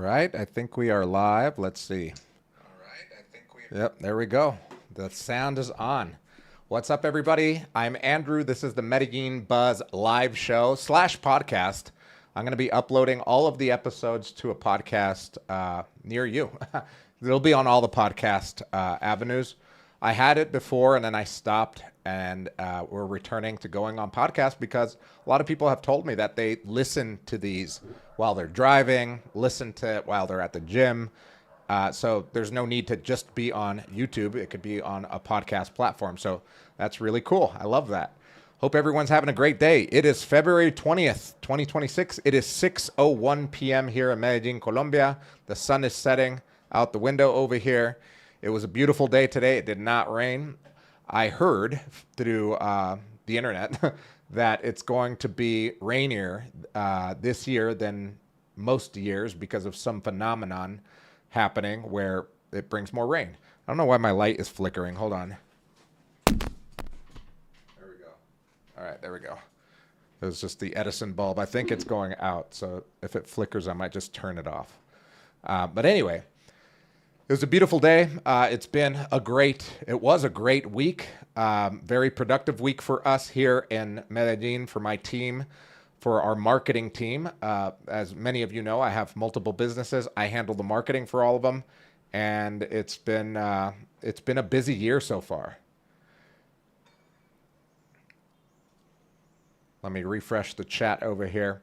right, I think we are live. Let's see. Yep, there we go. The sound is on. What's up, everybody? I'm Andrew. This is the Medellin Buzz live show / podcast. I'm going to be uploading all of the episodes to a podcast near you. It'll be on all the podcast avenues. I had it before and then I stopped, and we're returning to going on podcast because a lot of people have told me that they listen to these while they're driving, listen to it while they're at the gym. So there's no need to just be on YouTube. It could be on a podcast platform. So that's really cool. I love that. Hope everyone's having a great day. It is February 20th, 2026. It is 6:01 p.m. here in Medellin, Colombia. The sun is setting out the window over here. It was a beautiful day today. It did not rain. I heard through the internet that it's going to be rainier this year than most years because of some phenomenon happening where it brings more rain. I don't know why my light is flickering. Hold on. There we go. All right, there we go. It was just the Edison bulb. I think it's going out, so if it flickers, I might just turn it off. But anyway, it was a beautiful day. It was a great week. Very productive week for us here in Medellin, for my team, for our marketing team. As many of you know, I have multiple businesses. I handle the marketing for all of them, and it's been a busy year so far. Let me refresh the chat over here.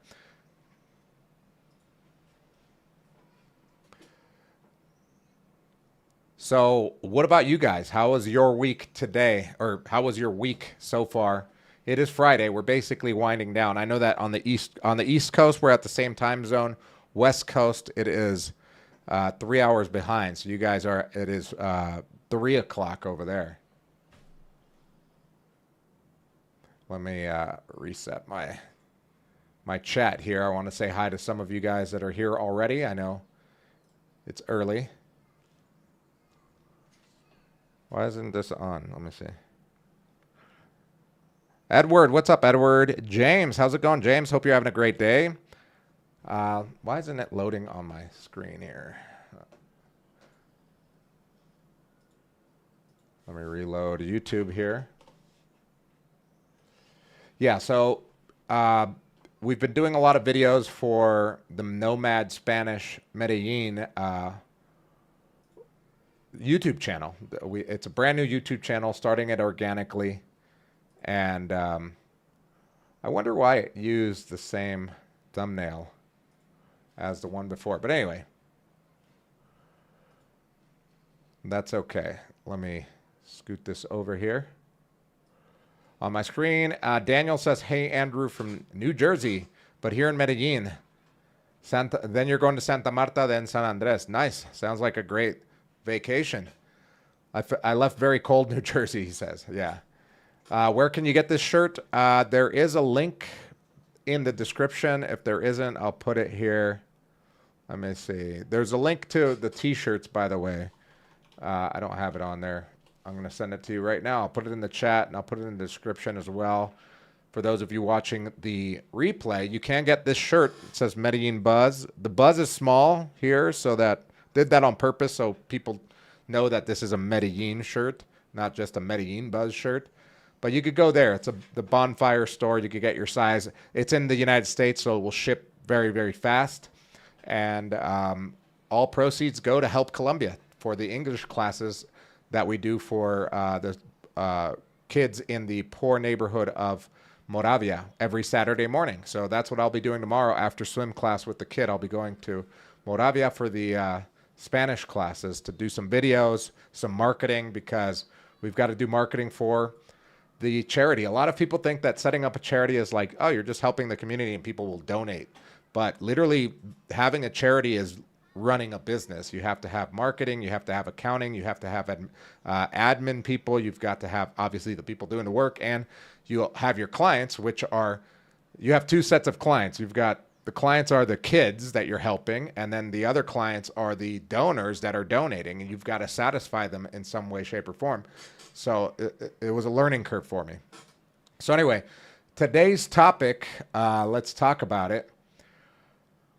So what about you guys? How was your week today? Or how was your week so far? It is Friday. We're basically winding down. I know that on the East Coast, we're at the same time zone. West Coast, it is 3 hours behind. So you guys it is 3 o'clock over there. Let me reset my chat here. I want to say hi to some of you guys that are here already. I know it's early. Why isn't this on? Let me see. Edward, what's up, Edward? James, how's it going, James? Hope you're having a great day. Why isn't it loading on my screen here? Let me reload YouTube here. Yeah, so we've been doing a lot of videos for the Nomad Spanish Medellin YouTube channel. It's a brand new YouTube channel, starting it organically. And I wonder why it used the same thumbnail as the one before. But anyway, that's okay. Let me scoot this over here. On my screen, Daniel says, hey, Andrew from New Jersey, but here in Medellin. Then you're going to Santa Marta, then San Andres. Nice. Sounds like a great vacation. I left very cold New Jersey, he says. Yeah. Where can you get this shirt? There is a link in the description. If there isn't, I'll put it here. Let me see. There's a link to the t-shirts, by the way. I don't have it on there. I'm going to send it to you right now. I'll put it in the chat, and I'll put it in the description as well. For those of you watching the replay, you can get this shirt. It says Medellin Buzz. The buzz is small here, so that did that on purpose so people know that this is a Medellin shirt, not just a Medellin Buzz shirt. But you could go there. It's the Bonfire store. You could get your size. It's in the United States, so it will ship very, very fast. And all proceeds go to help Colombia for the English classes that we do for the kids in the poor neighborhood of Moravia every Saturday morning. So that's what I'll be doing tomorrow after swim class with the kid. I'll be going to Moravia for the Spanish classes to do some videos, some marketing, because we've got to do marketing for the charity. A lot of people think that setting up a charity is like, oh, you're just helping the community and people will donate. But literally having a charity is running a business. You have to have marketing, you have to have accounting, you have to have admin people, you've got to have obviously the people doing the work, and you have your clients, which are, you have two sets of clients. You've got the clients are the kids that you're helping, and then the other clients are the donors that are donating, and you've got to satisfy them in some way, shape, or form. So it was a learning curve for me. So anyway, today's topic, let's talk about it.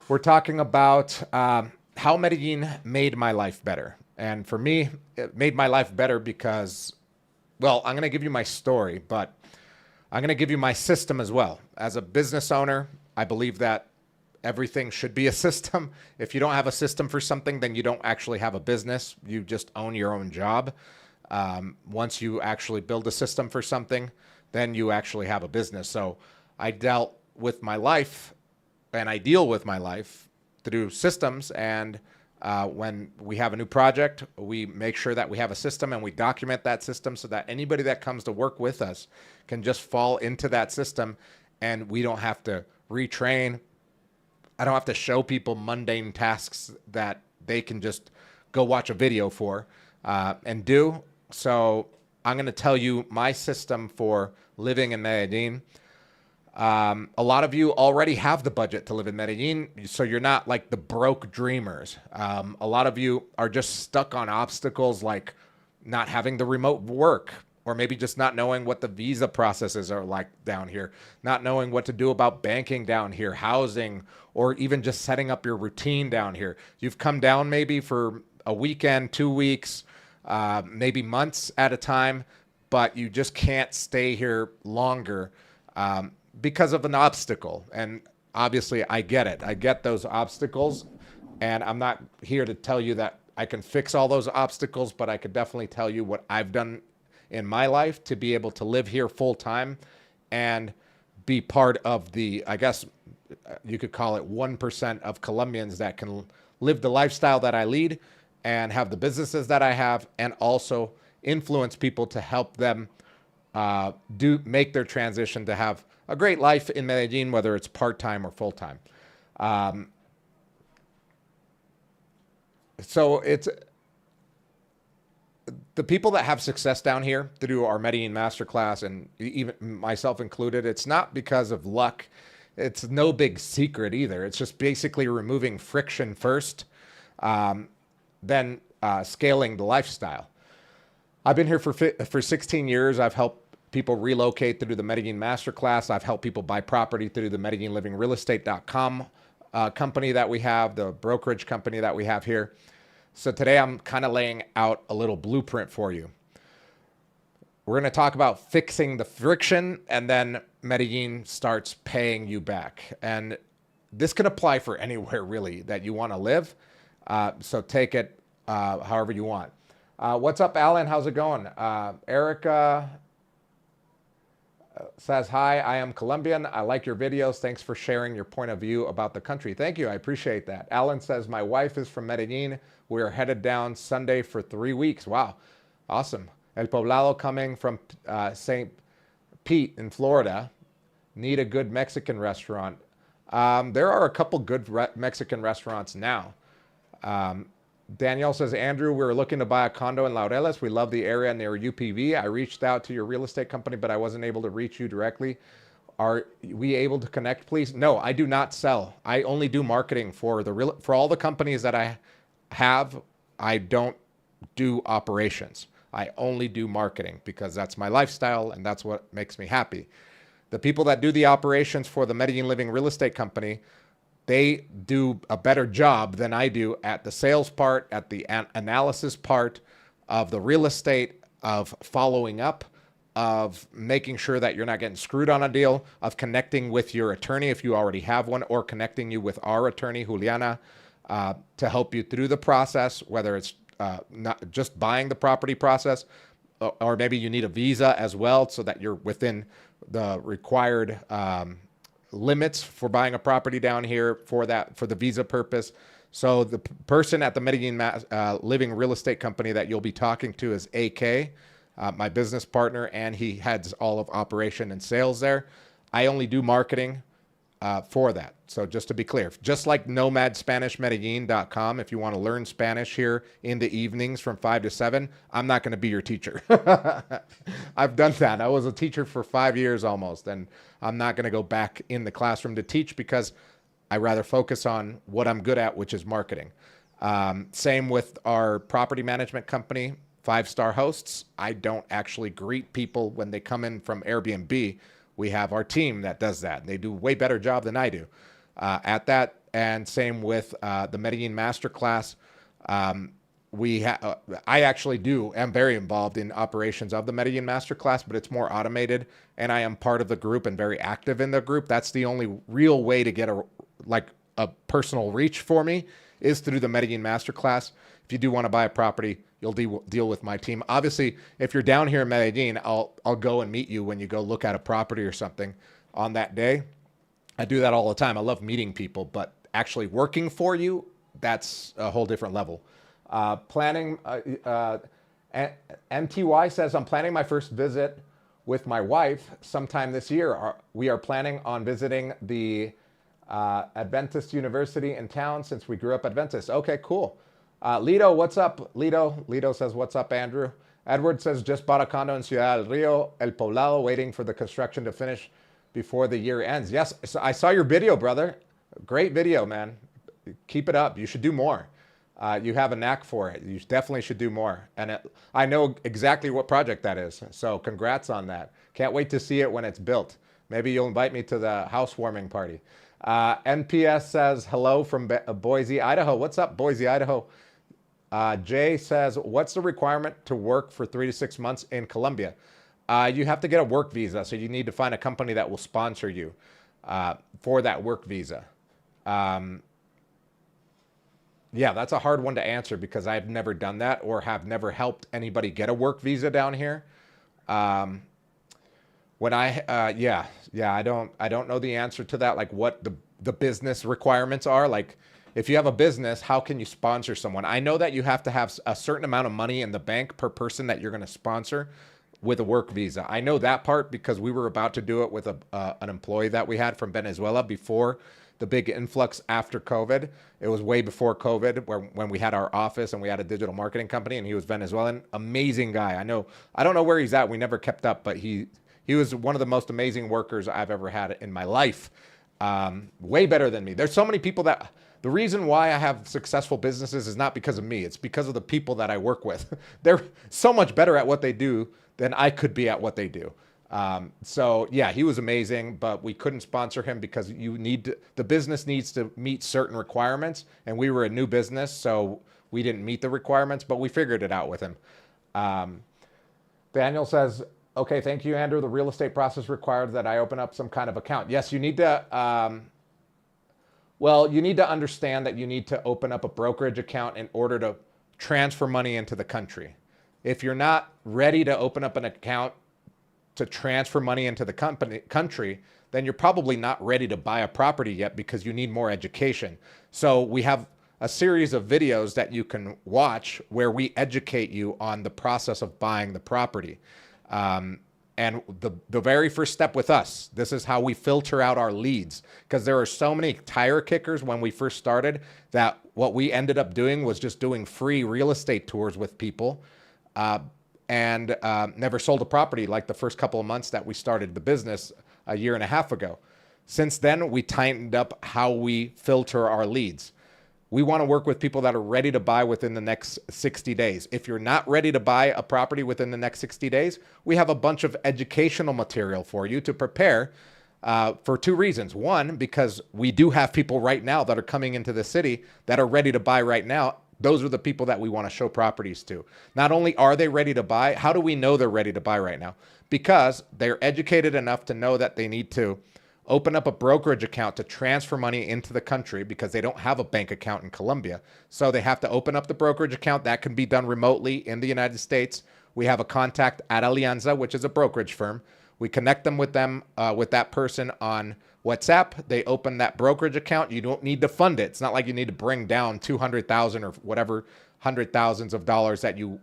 We're talking about how Medellin made my life better. And for me, it made my life better because, well, I'm going to give you my story, but I'm going to give you my system as well. As a business owner, I believe that everything should be a system. If you don't have a system for something, then you don't actually have a business. You just own your own job. Once you actually build a system for something, then you actually have a business. So I dealt with my life and I deal with my life through systems. And when we have a new project, we make sure that we have a system and we document that system so that anybody that comes to work with us can just fall into that system and we don't have to retrain. I don't have to show people mundane tasks that they can just go watch a video for and do. So I'm going to tell you my system for living in Medellin. A lot of you already have the budget to live in Medellin, so you're not like the broke dreamers. A lot of you are just stuck on obstacles like not having the remote work, or maybe just not knowing what the visa processes are like down here, not knowing what to do about banking down here, housing, or even just setting up your routine down here. You've come down maybe for a weekend, 2 weeks, maybe months at a time, but you just can't stay here longer because of an obstacle. And obviously I get it. I get those obstacles, and I'm not here to tell you that I can fix all those obstacles, but I could definitely tell you what I've done in my life to be able to live here full time and be part of the, I guess you could call it 1% of Colombians that can live the lifestyle that I lead and have the businesses that I have, and also influence people to help them make their transition to have a great life in Medellin, whether it's part-time or full-time. So it's the people that have success down here through our Medellin masterclass, and even myself included, it's not because of luck. It's no big secret either. It's just basically removing friction first, then scaling the lifestyle. I've been here for 16 years. I've helped people relocate through the Medellin Masterclass. I've helped people buy property through the MedellinLivingRealEstate.com company that we have, the brokerage company that we have here. So today I'm kind of laying out a little blueprint for you. We're going to talk about fixing the friction, and then Medellin starts paying you back. And this can apply for anywhere really that you want to live. So take it however you want. What's up, Alan? How's it going? Erica says, hi, I am Colombian. I like your videos. Thanks for sharing your point of view about the country. Thank you. I appreciate that. Alan says, my wife is from Medellin. We are headed down Sunday for 3 weeks. Wow. Awesome. El Poblado coming from St. Pete in Florida. Need a good Mexican restaurant. There are a couple good Mexican restaurants now. Danielle says, Andrew, we're looking to buy a condo in Laureles. We love the area near UPV. I reached out to your real estate company, but I wasn't able to reach you directly. Are we able to connect, please? No, I do not sell. I only do marketing for all the companies that I have. I don't do operations. I only do marketing because that's my lifestyle and that's what makes me happy. The people that do the operations for the Medellin Living Real Estate Company, they do a better job than I do at the sales part, at the analysis part of the real estate, of following up, of making sure that you're not getting screwed on a deal, of connecting with your attorney if you already have one, or connecting you with our attorney, Juliana, to help you through the process, whether it's not just buying the property process, or maybe you need a visa as well so that you're within the required limits for buying a property down here for the visa purpose. So the person at the Medellin Living Real Estate Company that you'll be talking to is AK, my business partner, and he heads all of operation and sales there. I only do marketing for that. So just to be clear, just like nomadspanishmedellin.com, if you want to learn Spanish here in the evenings from 5 to 7, I'm not going to be your teacher. I've done that. I was a teacher for 5 years almost, and I'm not going to go back in the classroom to teach because I rather focus on what I'm good at, which is marketing. Same with our property management company, 5-Star Hosts. I don't actually greet people when they come in from Airbnb. We have our team that does that. They do a way better job than I do at that. and same with the Medellin Masterclass. I actually am very involved in operations of the Medellin Masterclass, but it's more automated, and I am part of the group and very active in the group. That's the only real way to get a personal reach for me is through the Medellin Masterclass. If you do want to buy a property, you'll deal with my team. Obviously, if you're down here in Medellin, I'll go and meet you when you go look at a property or something on that day. I do that all the time. I love meeting people, but actually working for you, that's a whole different level. MTY says, I'm planning my first visit with my wife sometime this year. We are planning on visiting the Adventist University in town since we grew up Adventist. Okay, cool. Lido, what's up? Lido says, what's up, Andrew? Edward says, just bought a condo in Ciudad del Rio, El Poblado, waiting for the construction to finish before the year ends. Yes, so I saw your video, brother. Great video, man. Keep it up. You should do more. You have a knack for it. You definitely should do more. And I know exactly what project that is. So congrats on that. Can't wait to see it when it's built. Maybe you'll invite me to the housewarming party. NPS says, hello from Boise, Idaho. What's up, Boise, Idaho? Jay says, what's the requirement to work for 3 to 6 months in Colombia? You have to get a work visa. So you need to find a company that will sponsor you for that work visa. Yeah, that's a hard one to answer because I've never done that or have never helped anybody get a work visa down here. I don't know the answer to that. Like what the business requirements are. Like if you have a business, how can you sponsor someone? I know that you have to have a certain amount of money in the bank per person that you're going to sponsor with a work visa. I know that part because we were about to do it with an employee that we had from Venezuela before the big influx after COVID. It was way before COVID when we had our office and we had a digital marketing company, and he was Venezuelan. Amazing guy. I don't know where he's at. We never kept up, but he was one of the most amazing workers I've ever had in my life. Way better than me. There's so many people that the reason why I have successful businesses is not because of me. It's because of the people that I work with. They're so much better at what they do than I could be at what they do. So yeah, he was amazing, but we couldn't sponsor him because the business needs to meet certain requirements, and we were a new business, so we didn't meet the requirements, but we figured it out with him. Daniel says, okay, thank you, Andrew. The real estate process requires that I open up some kind of account. Yes, you need to, you need to understand that you need to open up a brokerage account in order to transfer money into the country. If you're not ready to open up an account to transfer money into the country, then you're probably not ready to buy a property yet because you need more education. So we have a series of videos that you can watch where we educate you on the process of buying the property. And the very first step with us, this is how we filter out our leads, because there are so many tire kickers when we first started that what we ended up doing was just doing free real estate tours with people. And never sold a property like the first couple of months that we started the business a year and a half ago. Since then, we tightened up how we filter our leads. We want to work with people that are ready to buy within the next 60 days. If you're not ready to buy a property within the next 60 days, we have a bunch of educational material for you to prepare for two reasons. One, because we do have people right now that are coming into the city that are ready to buy right now. Those are the people that we want to show properties to. Not only are they ready to buy, how do we know they're ready to buy right now? Because they're educated enough to know that they need to open up a brokerage account to transfer money into the country because they don't have a bank account in Colombia. So they have to open up the brokerage account. That can be done remotely in the United States. We have a contact at Alianza, which is a brokerage firm. We connect them with that person on WhatsApp. They open that brokerage account. You don't need to fund it. It's not like you need to bring down 200,000 or whatever hundred thousands of dollars that you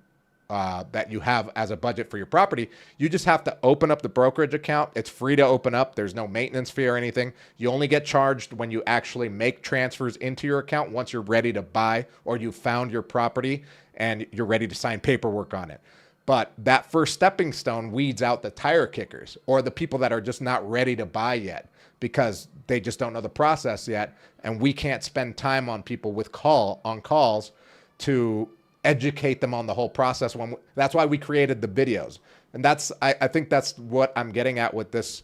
have as a budget for your property. You just have to open up the brokerage account. It's free to open up. There's no maintenance fee or anything. You only get charged when you actually make transfers into your account once you're ready to buy or you found your property and you're ready to sign paperwork on it. But that first stepping stone weeds out the tire kickers or the people that are just not ready to buy yet because they just don't know the process yet. And we can't spend time on people with calls to educate them on the whole process. That's why we created the videos. And I think that's what I'm getting at with this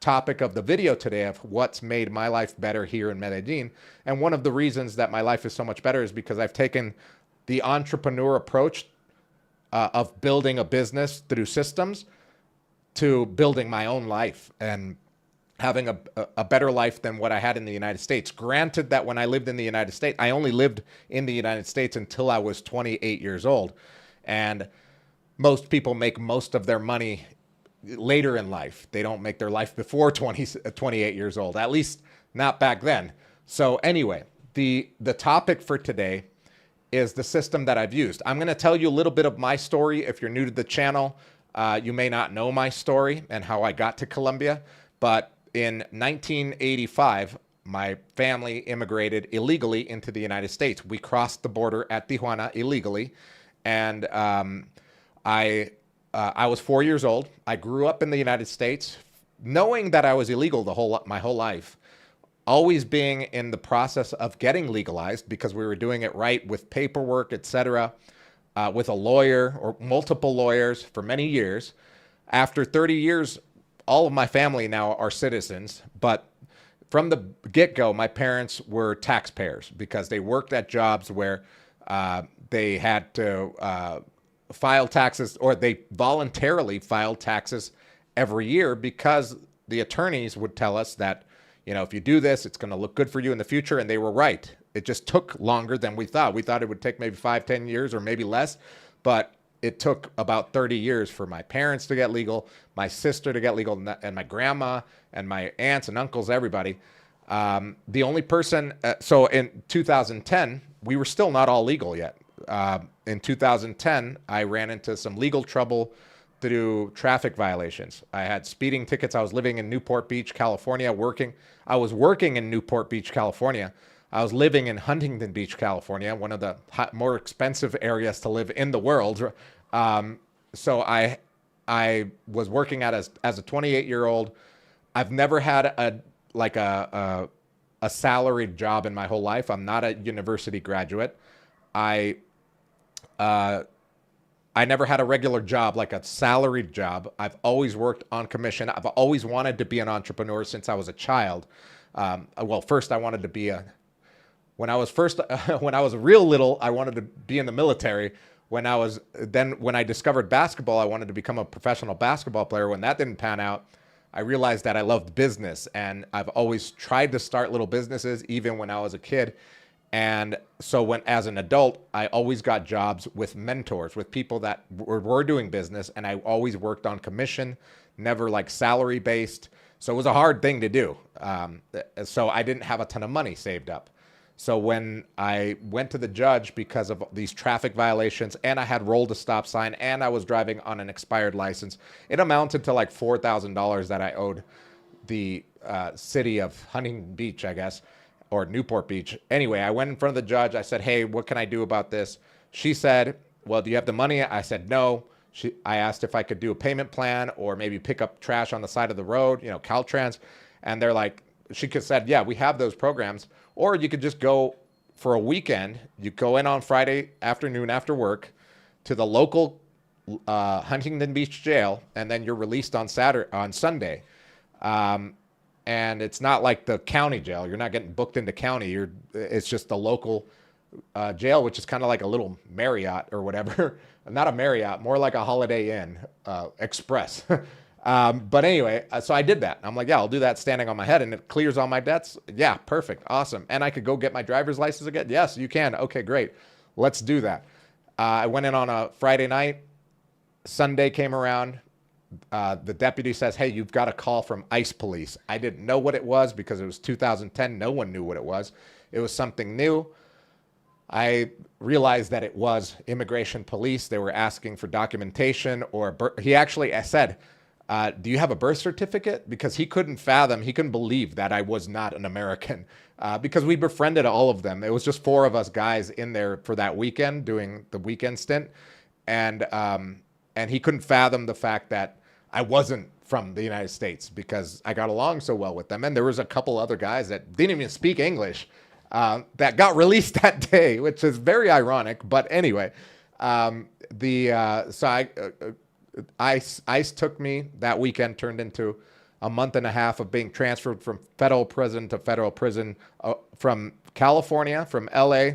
topic of the video today of what's made my life better here in Medellin. And one of the reasons that my life is so much better is because I've taken the entrepreneur approach of building a business through systems to building my own life and having a better life than what I had in the United States. Granted that when I lived in the United States, I only lived in the United States until I was 28 years old. And most people make most of their money later in life. They don't make their life before 28 years old, at least not back then. So anyway, the topic for today is the system that I've used. I'm going to tell you a little bit of my story. If you're new to the channel, you may not know my story and how I got to Colombia, but in 1985, my family immigrated illegally into the United States. We crossed the border at Tijuana illegally, and I was 4 years old. I grew up in the United States, knowing that I was illegal my whole life, always being in the process of getting legalized because we were doing it right with paperwork, etc., with a lawyer or multiple lawyers for many years. After 30 years, all of my family now are citizens, but from the get-go, my parents were taxpayers because they worked at jobs where they had to file taxes, or they voluntarily filed taxes every year because the attorneys would tell us that, you know, if you do this, it's going to look good for you in the future. And they were right. It just took longer than we thought. We thought it would take maybe 5-10 years or maybe less, but it took about 30 years for my parents to get legal, my sister to get legal, and my grandma and my aunts and uncles, everybody. The only person, so in 2010, we were still not all legal yet. In 2010, I ran into some legal trouble through traffic violations. I had speeding tickets. I was living in Newport Beach, California, working. I was working in Newport Beach, California. I was living in Huntington Beach, California, one of the more expensive areas to live in the world. So I was working as a 28-year-old. I've never had a salaried job in my whole life. I'm not a university graduate. I never had a regular job, like a salaried job. I've always worked on commission. I've always wanted to be an entrepreneur since I was a child. Well, first I wanted to be when I was real little, I wanted to be in the military. When I discovered basketball, I wanted to become a professional basketball player. When that didn't pan out, I realized that I loved business, and I've always tried to start little businesses, even when I was a kid. And so as an adult, I always got jobs with mentors, with people that were doing business, and I always worked on commission, never like salary based. So it was a hard thing to do. So I didn't have a ton of money saved up. So when I went to the judge because of these traffic violations, and I had rolled a stop sign, and I was driving on an expired license, it amounted to like $4,000 that I owed the city of Huntington Beach, I guess, or Newport Beach. Anyway, I went in front of the judge. I said, hey, what can I do about this? She said, well, do you have the money? I said, no. I asked if I could do a payment plan or maybe pick up trash on the side of the road, you know, Caltrans. And they're like, she could said, yeah, we have those programs. Or you could just go for a weekend. You go in on Friday afternoon after work to the local Huntington Beach jail, and then you're released on Sunday. And it's not like the county jail. You're not getting booked into county. It's just the local jail, which is kind of like a little Marriott or whatever. Not a Marriott, more like a Holiday Inn Express. But anyway, so I did that. I'm like, yeah, I'll do that standing on my head, and it clears all my debts. Yeah, perfect. Awesome. And I could go get my driver's license again? Yes, you can. Okay, great. Let's do that. I went in on a Friday night. Sunday came around. The deputy says, hey, you've got a call from ICE police. I didn't know what it was because it was 2010. No one knew what it was. It was something new. I realized that it was immigration police. They were asking for documentation, or he actually said, do you have a birth certificate? Because he couldn't believe that I was not an American, because we befriended all of them. It was just 4 of us guys in there for that weekend doing the weekend stint. And he couldn't fathom the fact that I wasn't from the United States because I got along so well with them. And there was a couple other guys that didn't even speak English that got released that day, which is very ironic. But anyway, ICE took me that weekend, turned into a month and a half of being transferred from federal prison to federal prison, from California, from LA,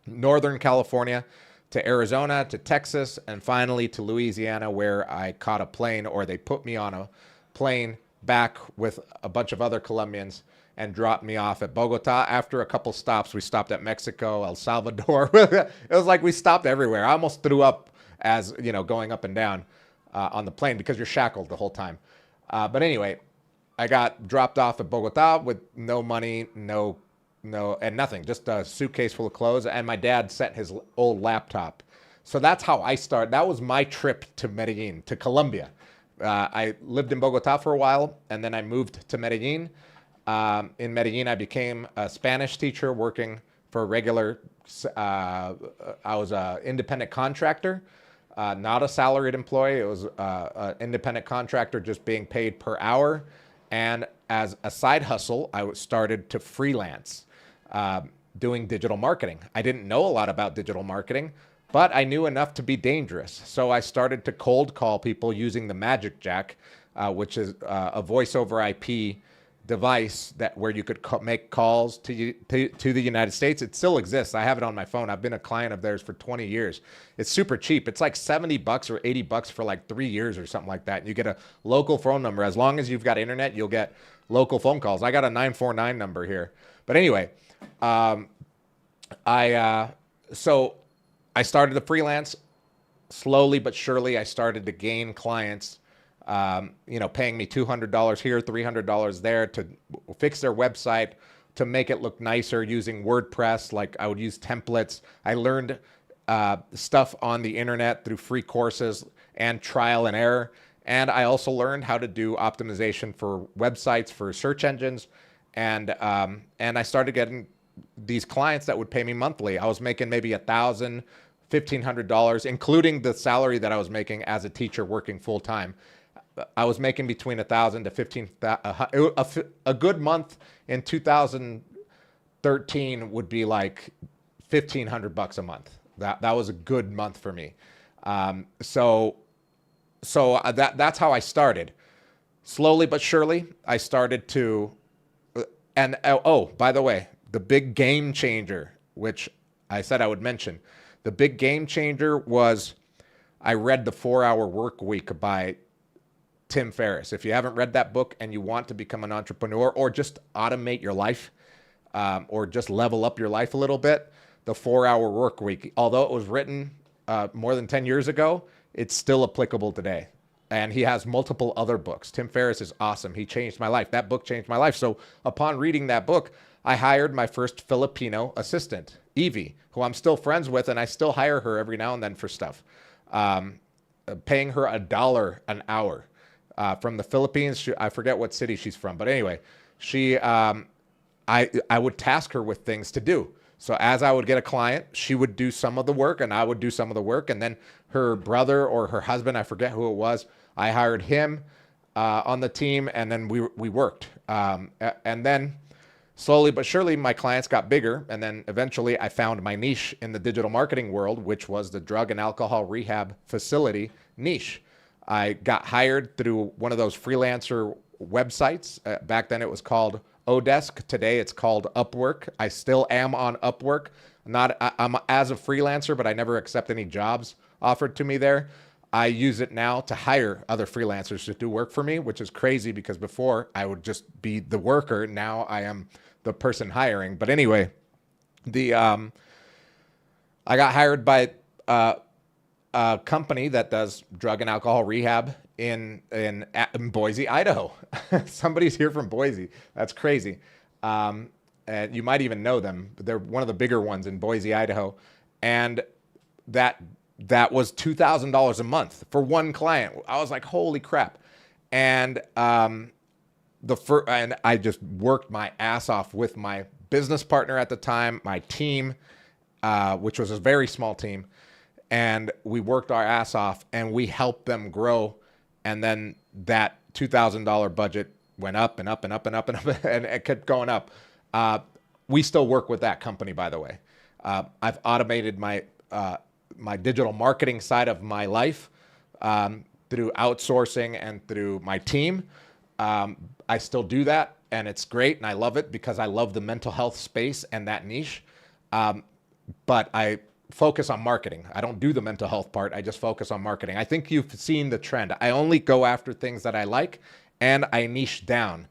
Northern California, to Arizona, to Texas, and finally to Louisiana, where I caught a plane, or they put me on a plane back with a bunch of other Colombians and dropped me off at Bogota. After a couple stops, we stopped at Mexico, El Salvador. It was like we stopped everywhere. I almost threw up as, you know, going up and down on the plane, because you're shackled the whole time. But anyway, I got dropped off at Bogota with no money, and nothing, just a suitcase full of clothes, and my dad sent his old laptop. So that's how I started. That was my trip to Medellin, to Colombia. I lived in Bogota for a while, and then I moved to Medellin. In Medellin, I became a Spanish teacher working for a regular, I was an independent contractor, not a salaried employee. It was an independent contractor, just being paid per hour. And as a side hustle, I started to freelance, doing digital marketing. I didn't know a lot about digital marketing, but I knew enough to be dangerous. So I started to cold call people using the Magic Jack, which is a voice over IP device where you could make calls to the United States. It still exists. I have it on my phone. I've been a client of theirs for 20 years. It's super cheap. It's like $70 or $80 for like 3 years or something like that. And you get a local phone number. As long as you've got internet, you'll get local phone calls. I got a 949 number here. But anyway, so I started to freelance. Slowly but surely, I started to gain clients, paying me $200 here, $300 there to fix their website, to make it look nicer using WordPress. Like, I would use templates. I learned stuff on the internet through free courses and trial and error. And I also learned how to do optimization for websites, for search engines. And I started getting these clients that would pay me monthly. I was making maybe $1,000, $1,500, including the salary that I was making as a teacher working full time. I was making between $1,000 to $1,500. A good month in 2013 would be like $1,500 a month. That was a good month for me. So that's how I started. Slowly but surely, I started to, and by the way, the big game changer, which I said I would mention, the big game changer was, I read The 4-Hour Work Week by Tim Ferriss. If you haven't read that book and you want to become an entrepreneur, or just automate your life, or just level up your life a little bit, The 4-Hour Work Week, although it was written more than 10 years ago, it's still applicable today. And he has multiple other books. Tim Ferriss is awesome. He changed my life. That book changed my life. So upon reading that book, I hired my first Filipino assistant, Evie, who I'm still friends with, and I still hire her every now and then for stuff, paying her $1 an hour. From the Philippines. I forget what city she's from, but anyway, I would task her with things to do. So as I would get a client, she would do some of the work and I would do some of the work. And then her brother or her husband, I forget who it was, I hired him on the team, and then we worked. And then slowly but surely, my clients got bigger. And then eventually I found my niche in the digital marketing world, which was the drug and alcohol rehab facility niche. I got hired through one of those freelancer websites. Back then it was called Odesk. Today it's called Upwork. I still am on Upwork. I'm as a freelancer, but I never accept any jobs offered to me there. I use it now to hire other freelancers to do work for me, which is crazy because before I would just be the worker. Now I am the person hiring. But anyway, I got hired by a company that does drug and alcohol rehab in Boise, Idaho. Somebody's here from Boise. That's crazy. And you might even know them. They're one of the bigger ones in Boise, Idaho. And that was $2,000 a month for one client. I was like, holy crap. And and I just worked my ass off with my business partner at the time, my team, which was a very small team. And we worked our ass off and we helped them grow. And then that $2,000 budget went up and up and up and up and up, and it kept going up. We still work with that company, by the way. I've automated my digital marketing side of my life through outsourcing and through my team. I still do that, and it's great, and I love it because I love the mental health space and that niche. But I focus on marketing. I don't do the mental health part. I just focus on marketing. I think you've seen the trend. I only go after things that I like, and I niche down.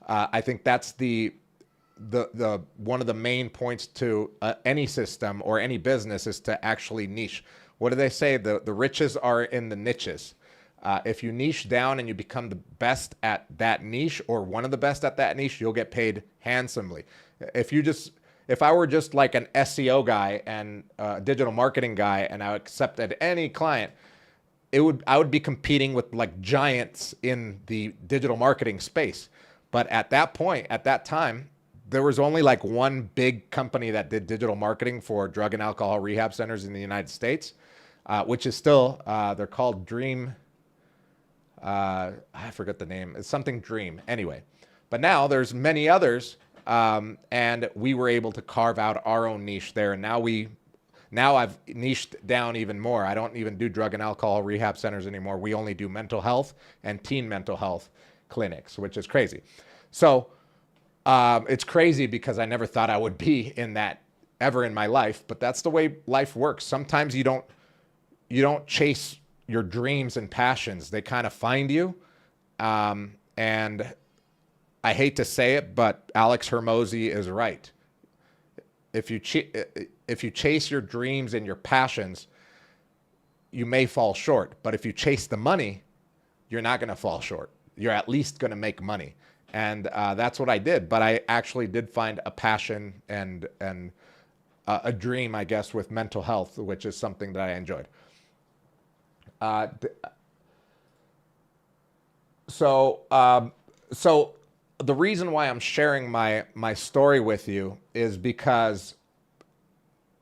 I think that's the one of the main points to any system or any business is to actually niche. What do they say? The riches are in the niches. If you niche down and you become the best at that niche or one of the best at that niche, you'll get paid handsomely. If I were just like an SEO guy and a digital marketing guy and I accepted any client, I would be competing with like giants in the digital marketing space. But at that point, at that time, there was only like one big company that did digital marketing for drug and alcohol rehab centers in the United States, which is still, they're called Dream. I forget the name. It's something Dream. Anyway, but now there's many others, and we were able to carve out our own niche there. And now I've niched down even more. I don't even do drug and alcohol rehab centers anymore. We only do mental health and teen mental health clinics, which is crazy. So it's crazy because I never thought I would be in that ever in my life, but that's the way life works. Sometimes you don't chase your dreams and passions. They kind of find you. And I hate to say it, but Alex Hermosi is right. If you chase your dreams and your passions, you may fall short. But if you chase the money, you're not going to fall short. You're at least going to make money. And that's what I did. But I actually did find a passion and a dream, I guess, with mental health, which is something that I enjoyed. So the reason why I'm sharing my story with you is because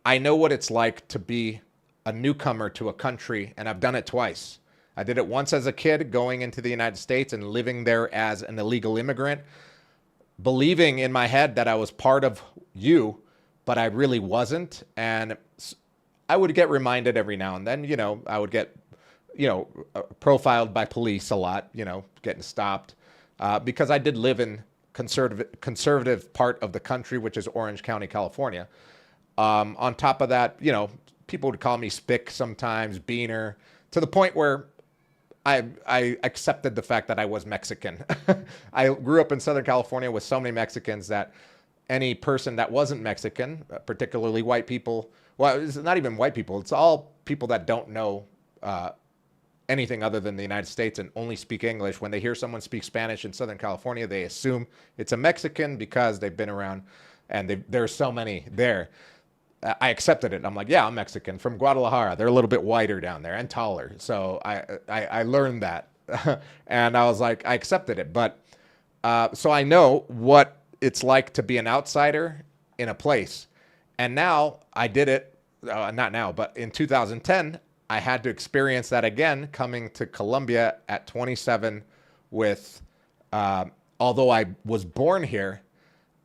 I know what it's like to be a newcomer to a country, and I've done it twice. I did it once as a kid, going into the United States and living there as an illegal immigrant, believing in my head that I was part of you, but I really wasn't. And I would get reminded every now and then, I would get, profiled by police a lot, getting stopped, because I did live in conservative part of the country, which is Orange County, California. On top of that, people would call me Spick sometimes, Beaner, to the point where I accepted the fact that I was Mexican. I grew up in Southern California with so many Mexicans that any person that wasn't Mexican, particularly white people, well, it's not even white people, it's all people that don't know anything other than the United States and only speak English. When they hear someone speak Spanish in Southern California, they assume it's a Mexican because they've been around and there's so many there. I accepted it. I'm like, yeah, I'm Mexican from Guadalajara. They're a little bit whiter down there and taller. So I learned that. And I was like, I accepted it. But so I know what it's like to be an outsider in a place. And now I did it, not now, but in 2010, I had to experience that again, coming to Colombia at 27 with, although I was born here,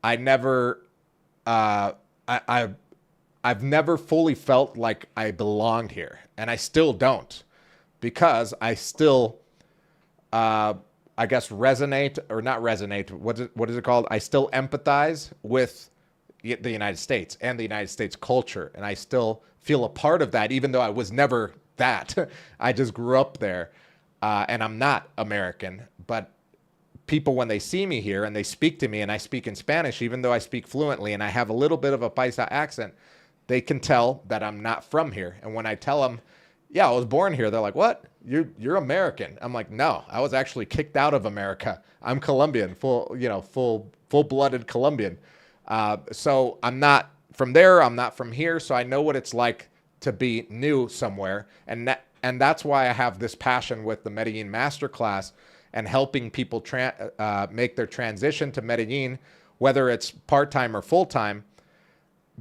I never, I've never fully felt like I belonged here, and I still don't, because I still, I guess, resonate or not resonate. What is it called? I still empathize with the United States and the United States culture, and I still feel a part of that, even though I was never that. I just grew up there, and I'm not American. But people, when they see me here and they speak to me, and I speak in Spanish, even though I speak fluently and I have a little bit of a Paisa accent, they can tell that I'm not from here. And when I tell them, yeah, I was born here, they're like, what? You're American. I'm like, no, I was actually kicked out of America. I'm Colombian, full-blooded Colombian. So I'm not from there. I'm not from here. So I know what it's like to be new somewhere. And that's why I have this passion with the Medellin Masterclass and helping people make their transition to Medellin, whether it's part-time or full-time,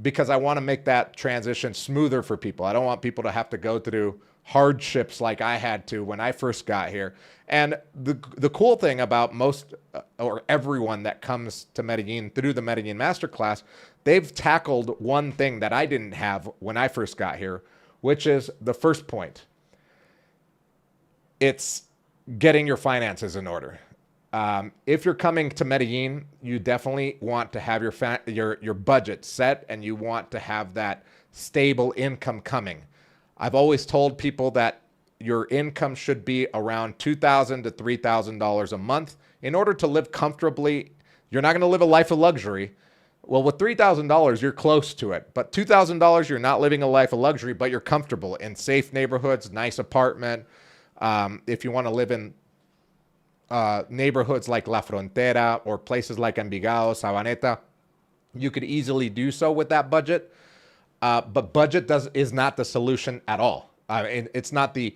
because I want to make that transition smoother for people. I don't want people to have to go through hardships like I had to when I first got here. And the cool thing about most or everyone that comes to Medellin through the Medellin Masterclass, they've tackled one thing that I didn't have when I first got here, which is the first point. It's getting your finances in order. If you're coming to Medellin, you definitely want to have your budget set, and you want to have that stable income coming. I've always told people that your income should be around $2,000 to $3,000 a month in order to live comfortably. You're not going to live a life of luxury. Well, with $3,000, you're close to it. But $2,000, you're not living a life of luxury, but you're comfortable in safe neighborhoods, nice apartment. If you want to live in neighborhoods like La Frontera or places like Envigado, Sabaneta, you could easily do so with that budget. But budget is not the solution at all. It's not the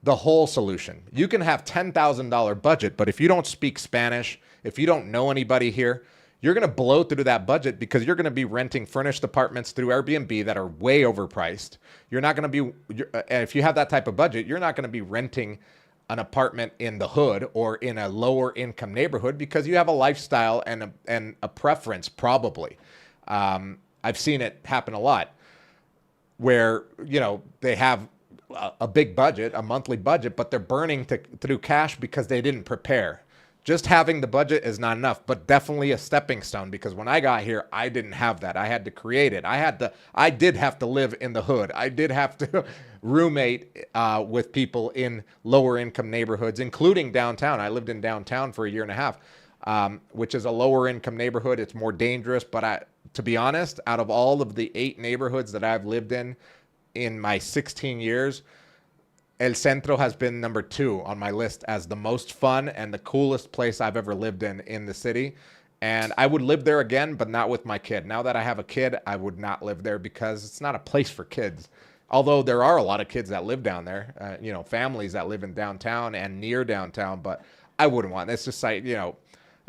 whole solution. You can have $10,000 budget, but if you don't speak Spanish, if you don't know anybody here, you're going to blow through that budget because you're going to be renting furnished apartments through Airbnb that are way overpriced. You're not going to be, if you have that type of budget, you're not going to be renting an apartment in the hood or in a lower income neighborhood because you have a lifestyle and a preference probably. I've seen it happen a lot where, they have a big budget, a monthly budget, but they're burning through cash because they didn't prepare. Just having the budget is not enough, but definitely a stepping stone, because when I got here, I didn't have that. I had to create it. I did have to live in the hood. I did have to roommate with people in lower income neighborhoods, including downtown. I lived in downtown for a year and a half, which is a lower income neighborhood. It's more dangerous, but to be honest, out of all of the 8 neighborhoods that I've lived in my 16 years, El Centro has been number 2 on my list as the most fun and the coolest place I've ever lived in the city. And I would live there again, but not with my kid. Now that I have a kid, I would not live there because it's not a place for kids. Although there are a lot of kids that live down there, families that live in downtown and near downtown, but I wouldn't want. It's just like,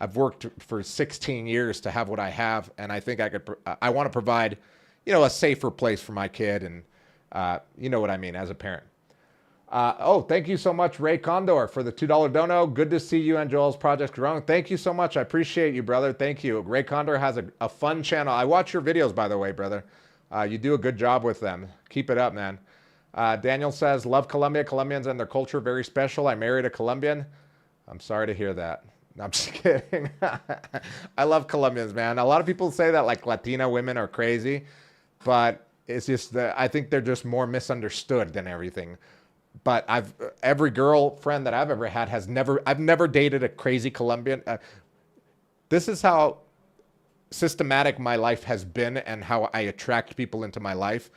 I've worked for 16 years to have what I have, and I think I want to provide, a safer place for my kid, and you know what I mean as a parent. Thank you so much, Ray Condor, for the $2 dono. Good to see you and Joel's project growing. Thank you so much. I appreciate you, brother. Thank you. Ray Condor has a fun channel. I watch your videos, by the way, brother. You do a good job with them. Keep it up, man. Daniel says, love Colombia. Colombians and their culture, very special. I married a Colombian. I'm sorry to hear that. No, I'm just kidding. I love Colombians, man. A lot of people say that like Latina women are crazy, but it's just that I think they're just more misunderstood than everything. But every girlfriend that I've ever had I've never dated a crazy Colombian. This is how systematic my life has been and how I attract people into my life.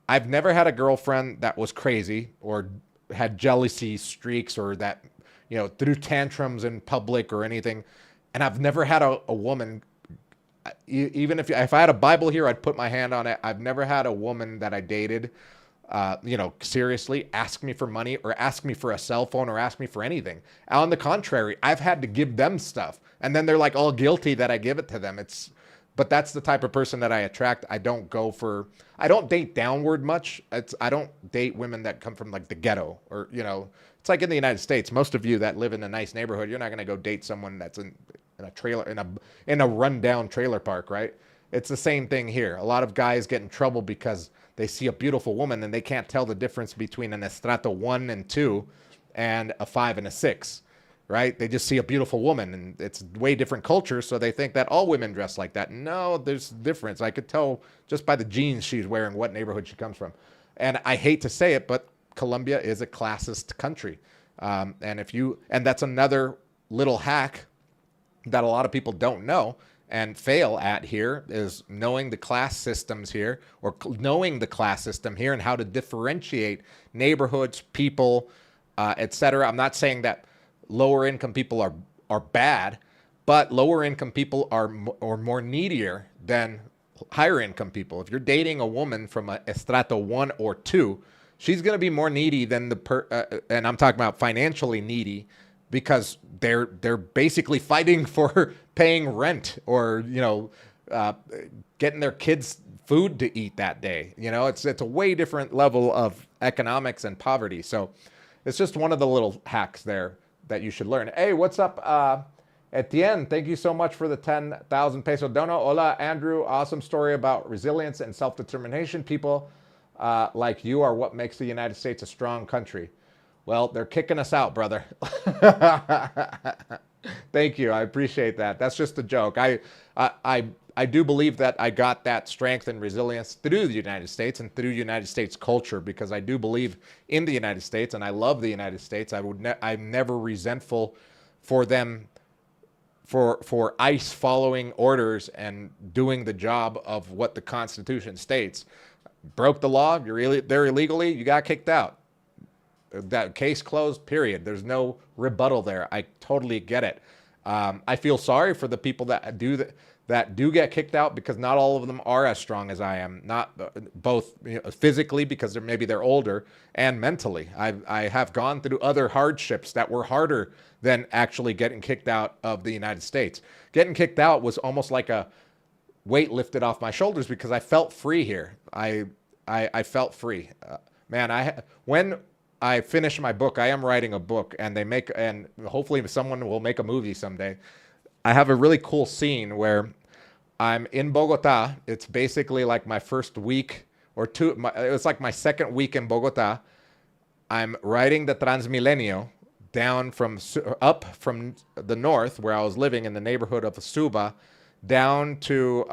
I've never had a girlfriend that was crazy or had jealousy streaks or that, threw tantrums in public or anything. And I've never had a woman, even if I had a Bible here, I'd put my hand on it. I've never had a woman that I dated seriously ask me for money or ask me for a cell phone or ask me for anything. On the contrary, I've had to give them stuff, and then they're like all guilty that I give it to them. But that's the type of person that I attract. I don't date downward much. I don't date women that come from like the ghetto or, it's like in the United States, most of you that live in a nice neighborhood, you're not going to go date someone that's in a trailer, in a rundown trailer park, right? It's the same thing here. A lot of guys get in trouble because they see a beautiful woman and they can't tell the difference between an estrato 1 and 2 and a 5 and a 6, right? They just see a beautiful woman and it's way different culture, so they think that all women dress like that. No, there's difference. I could tell just by the jeans she's wearing what neighborhood she comes from. And I hate to say it, but Colombia is a classist country. And that's another little hack that a lot of people don't know and fail at here is knowing the class systems here, or knowing the class system here and how to differentiate neighborhoods, people, etc. I'm not saying that lower income people are bad, but lower income people are more needier than higher income people. If you're dating a woman from a estrato 1 or 2, she's going to be more needy than and I'm talking about financially needy, because they're basically fighting for paying rent or getting their kids food to eat that day. It's a way different level of economics and poverty. So it's just one of the little hacks there that you should learn. Hey, what's up, Etienne? Thank you so much for the 10,000 peso dono. Hola, Andrew. Awesome story about resilience and self-determination. People like you are what makes the United States a strong country. Well, they're kicking us out, brother. Thank you. I appreciate that. That's just a joke. I do believe that I got that strength and resilience through the United States and through United States culture, because I do believe in the United States and I love the United States. I'm never resentful for them for ICE following orders and doing the job of what the Constitution states. Broke the law, you're there illegally, you got kicked out. That case closed, period. There's no rebuttal there. I totally get it. I feel sorry for the people that do get kicked out, because not all of them are as strong as I am. Not both physically, because maybe they're older, and mentally. I have gone through other hardships that were harder than actually getting kicked out of the United States. Getting kicked out was almost like a weight lifted off my shoulders, because I felt free here. I felt free. Man, when I finish my book, I am writing a book, and hopefully someone will make a movie someday. I have a really cool scene where I'm in Bogota. It's basically like my first week or two. It was like my second week in Bogota. I'm riding the Transmilenio up from the north, where I was living in the neighborhood of Suba, down to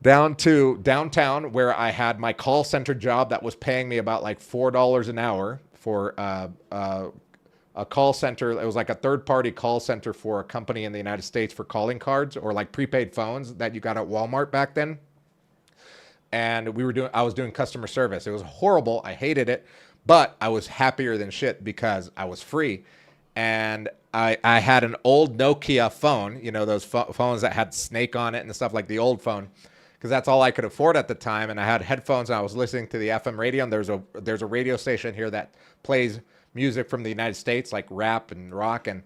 downtown, where I had my call center job that was paying me about like $4 an hour for a call center. It was like a third-party call center for a company in the United States for calling cards, or like prepaid phones that you got at Walmart back then. And I was doing customer service. It was horrible. I hated it, but I was happier than shit because I was free. And I had an old Nokia phone, those phones that had Snake on it and stuff, like the old phone, because that's all I could afford at the time. And I had headphones, and I was listening to the FM radio, and there's a radio station here that plays music from the United States, like rap and rock, and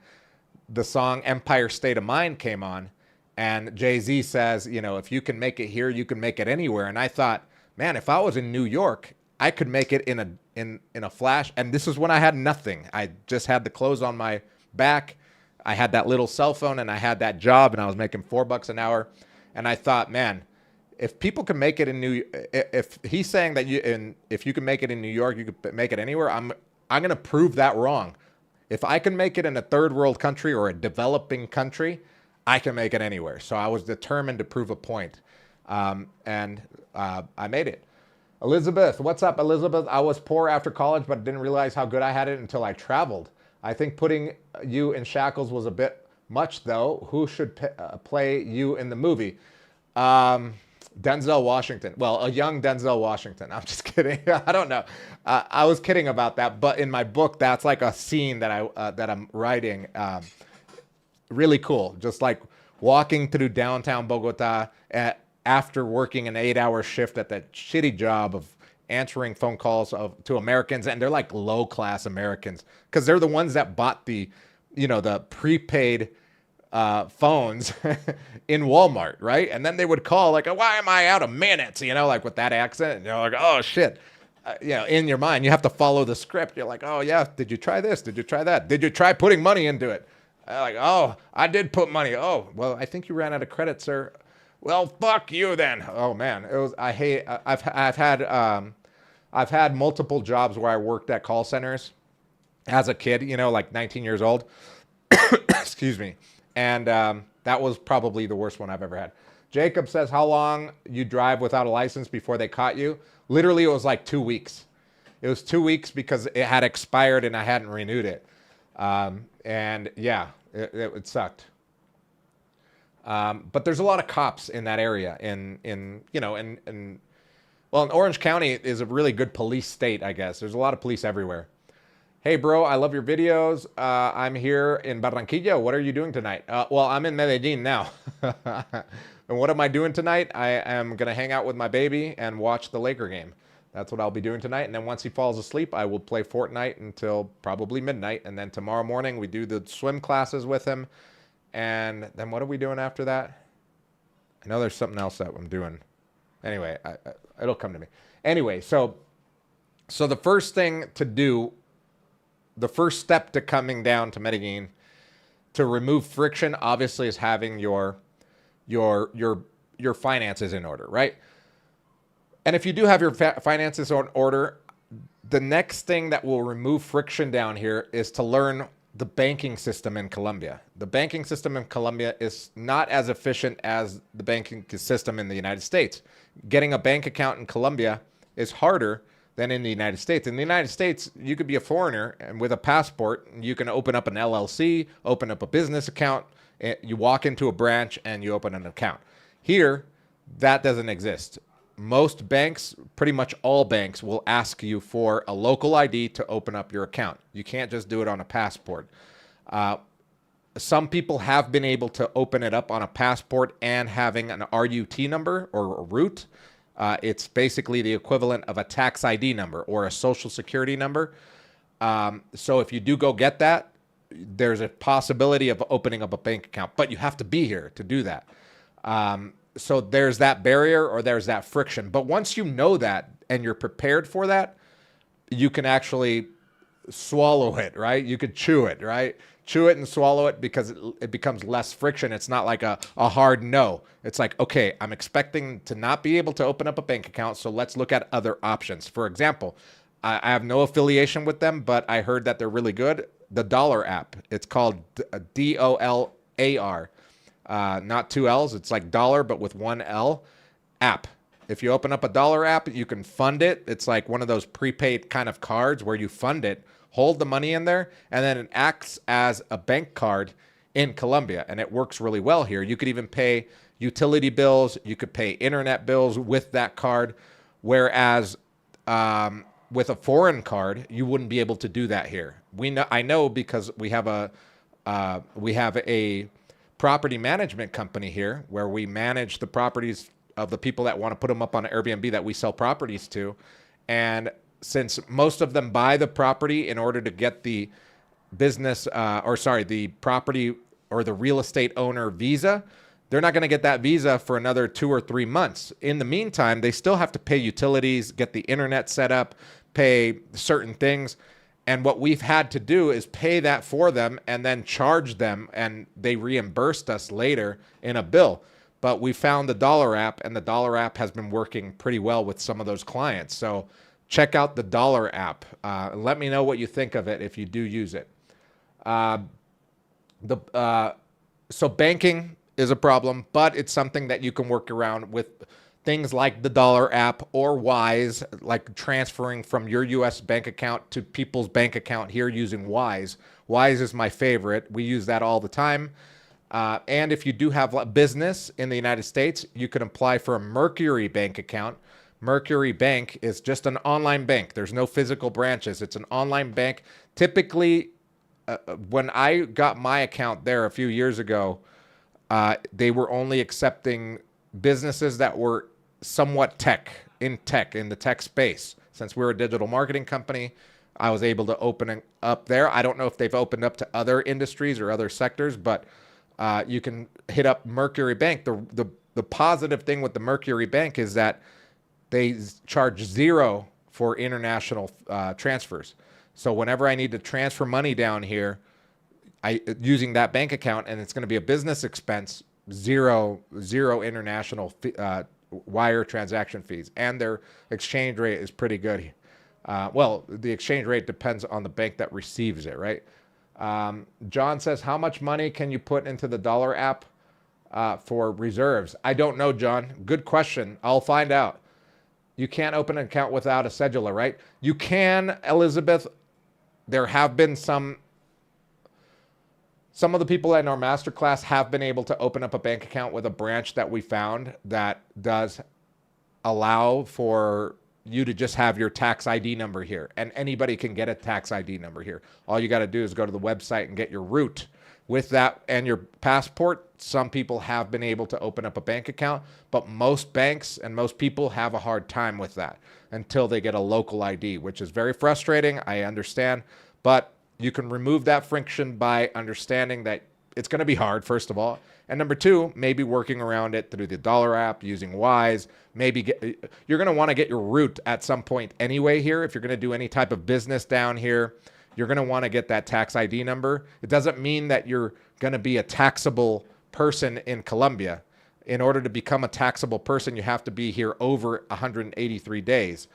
the song Empire State of Mind came on, and Jay-Z says, if you can make it here, you can make it anywhere. And I thought, man, if I was in New York, I could make it in a flash. And this is when I had nothing. I just had the clothes on my back. I had that little cell phone, and I had that job, and I was making $4 an hour. And I thought, man, if people can make it if he's saying that if you can make it in New York, you could make it anywhere, I'm going to prove that wrong. If I can make it in a third world country or a developing country, I can make it anywhere. So I was determined to prove a point. And I made it. Elizabeth, what's up, Elizabeth? I was poor after college, but didn't realize how good I had it until I traveled. I think putting you in shackles was a bit much, though. Who should play you in the movie? Denzel Washington. Well, a young Denzel Washington. I'm just kidding. I don't know. I was kidding about that, but in my book, that's like a scene that I'm writing. Really cool. Just like walking through downtown Bogota after working an 8-hour shift at that shitty job of answering phone calls to Americans, and they're like low-class Americans, because they're the ones that bought the prepaid phones in Walmart, right? And then they would call like, why am I out of minutes? Like with that accent, and you're like, oh shit. In your mind, you have to follow the script. You're like, oh yeah, did you try this? Did you try that? Did you try putting money into it? Like, oh, I did put money. Oh, well, I think you ran out of credit, sir. Well, fuck you then. Oh man, I've had multiple jobs where I worked at call centers as a kid, like 19 years old. Excuse me. And that was probably the worst one I've ever had. Jacob says, how long you drive without a license before they caught you? Literally, it was like 2 weeks. It was 2 weeks because it had expired and I hadn't renewed it. And yeah, it sucked. But there's a lot of cops in that area. Well, Orange County is a really good police state, I guess. There's a lot of police everywhere. Hey, bro, I love your videos. I'm here in Barranquilla. What are you doing tonight? Well, I'm in Medellin now. And what am I doing tonight? I am going to hang out with my baby and watch the Laker game. That's what I'll be doing tonight. And then once he falls asleep, I will play Fortnite until probably midnight. And then tomorrow morning, we do the swim classes with him. And then what are we doing after that? I know there's something else that I'm doing. Anyway, it'll come to me. Anyway, so the first thing to do, the first step to coming down to Medellin to remove friction, obviously, is having your finances in order, right? And if you do have your finances in order, the next thing that will remove friction down here is to learn the banking system in Colombia. The banking system in Colombia is not as efficient as the banking system in the United States. Getting a bank account in Colombia is harder than in the United States. In the United States, you could be a foreigner and with a passport, you can open up an LLC, open up a business account. You walk into a branch and you open an account. Here, that doesn't exist. Most banks, pretty much all banks, will ask you for a local ID to open up your account. You can't just do it on a passport. Some people have been able to open it up on a passport and having an RUT number or a root. It's basically the equivalent of a tax ID number or a social security number. So if you do go get that, there's a possibility of opening up a bank account, but you have to be here to do that. So there's that barrier or there's that friction. But once you know that and you're prepared for that, you can actually swallow it, right? You could chew it, right? Chew it and swallow it because it becomes less friction. It's not like a hard no. It's like, okay, I'm expecting to not be able to open up a bank account, so let's look at other options. For example, I have no affiliation with them, but I heard that they're really good. The Dollar app. It's called DOLAR. Not two L's. It's like dollar, but with one L app. If you open up a Dollar app, you can fund it. It's like one of those prepaid kind of cards where you fund it, hold the money in there, and then it acts as a bank card in Colombia. And it works really well here. You could even pay utility bills. You could pay internet bills with that card. Whereas with a foreign card, you wouldn't be able to do that here. I know because we have a property management company here where we manage the properties of the people that want to put them up on Airbnb that we sell properties to. And since most of them buy the property in order to get the the property or the real estate owner visa, they're not going to get that visa for another 2 or 3 months. In the meantime, they still have to pay utilities, get the internet set up, pay certain things. And what we've had to do is pay that for them and then charge them, and they reimbursed us later in a bill. But we found the Dollar app, and the Dollar app has been working pretty well with some of those clients. So check out the Dollar app. Let me know what you think of it if you do use it. So banking is a problem, but it's something that you can work around with things like the Dollar app or Wise, like transferring from your U.S. bank account to people's bank account here using Wise. Wise is my favorite. We use that all the time. And if you do have a business in the United States, you can apply for a Mercury bank account. Mercury Bank is just an online bank. There's no physical branches. It's an online bank. Typically, when I got my account there a few years ago, they were only accepting businesses that were somewhat in the tech space. Since we're a digital marketing company, I was able to open up there. I don't know if they've opened up to other industries or other sectors, but you can hit up Mercury Bank. The positive thing with the Mercury Bank is that they charge zero for international transfers. So whenever I need to transfer money down here, using that bank account, and it's going to be a business expense, zero international wire transaction fees, and their exchange rate is pretty good. Well, the exchange rate depends on the bank that receives it, right? John says, how much money can you put into the Dollar app for reserves? I don't know, John. Good question. I'll find out. You can't open an account without a cedula, right? You can, Elizabeth. There have been some of the people in our masterclass have been able to open up a bank account with a branch that we found that does allow for you to just have your tax ID number here. And anybody can get a tax ID number here. All you got to do is go to the website and get your root. With that and your passport, some people have been able to open up a bank account, but most banks and most people have a hard time with that until they get a local ID, which is very frustrating. I understand, but you can remove that friction by understanding that it's going to be hard, first of all. And number two, maybe working around it through the Dollar app, using Wise. Maybe you're going to want to get your root at some point anyway here. If you're going to do any type of business down here, you're going to want to get that tax ID number. It doesn't mean that you're going to be a taxable person in Colombia. In order to become a taxable person, you have to be here over 183 days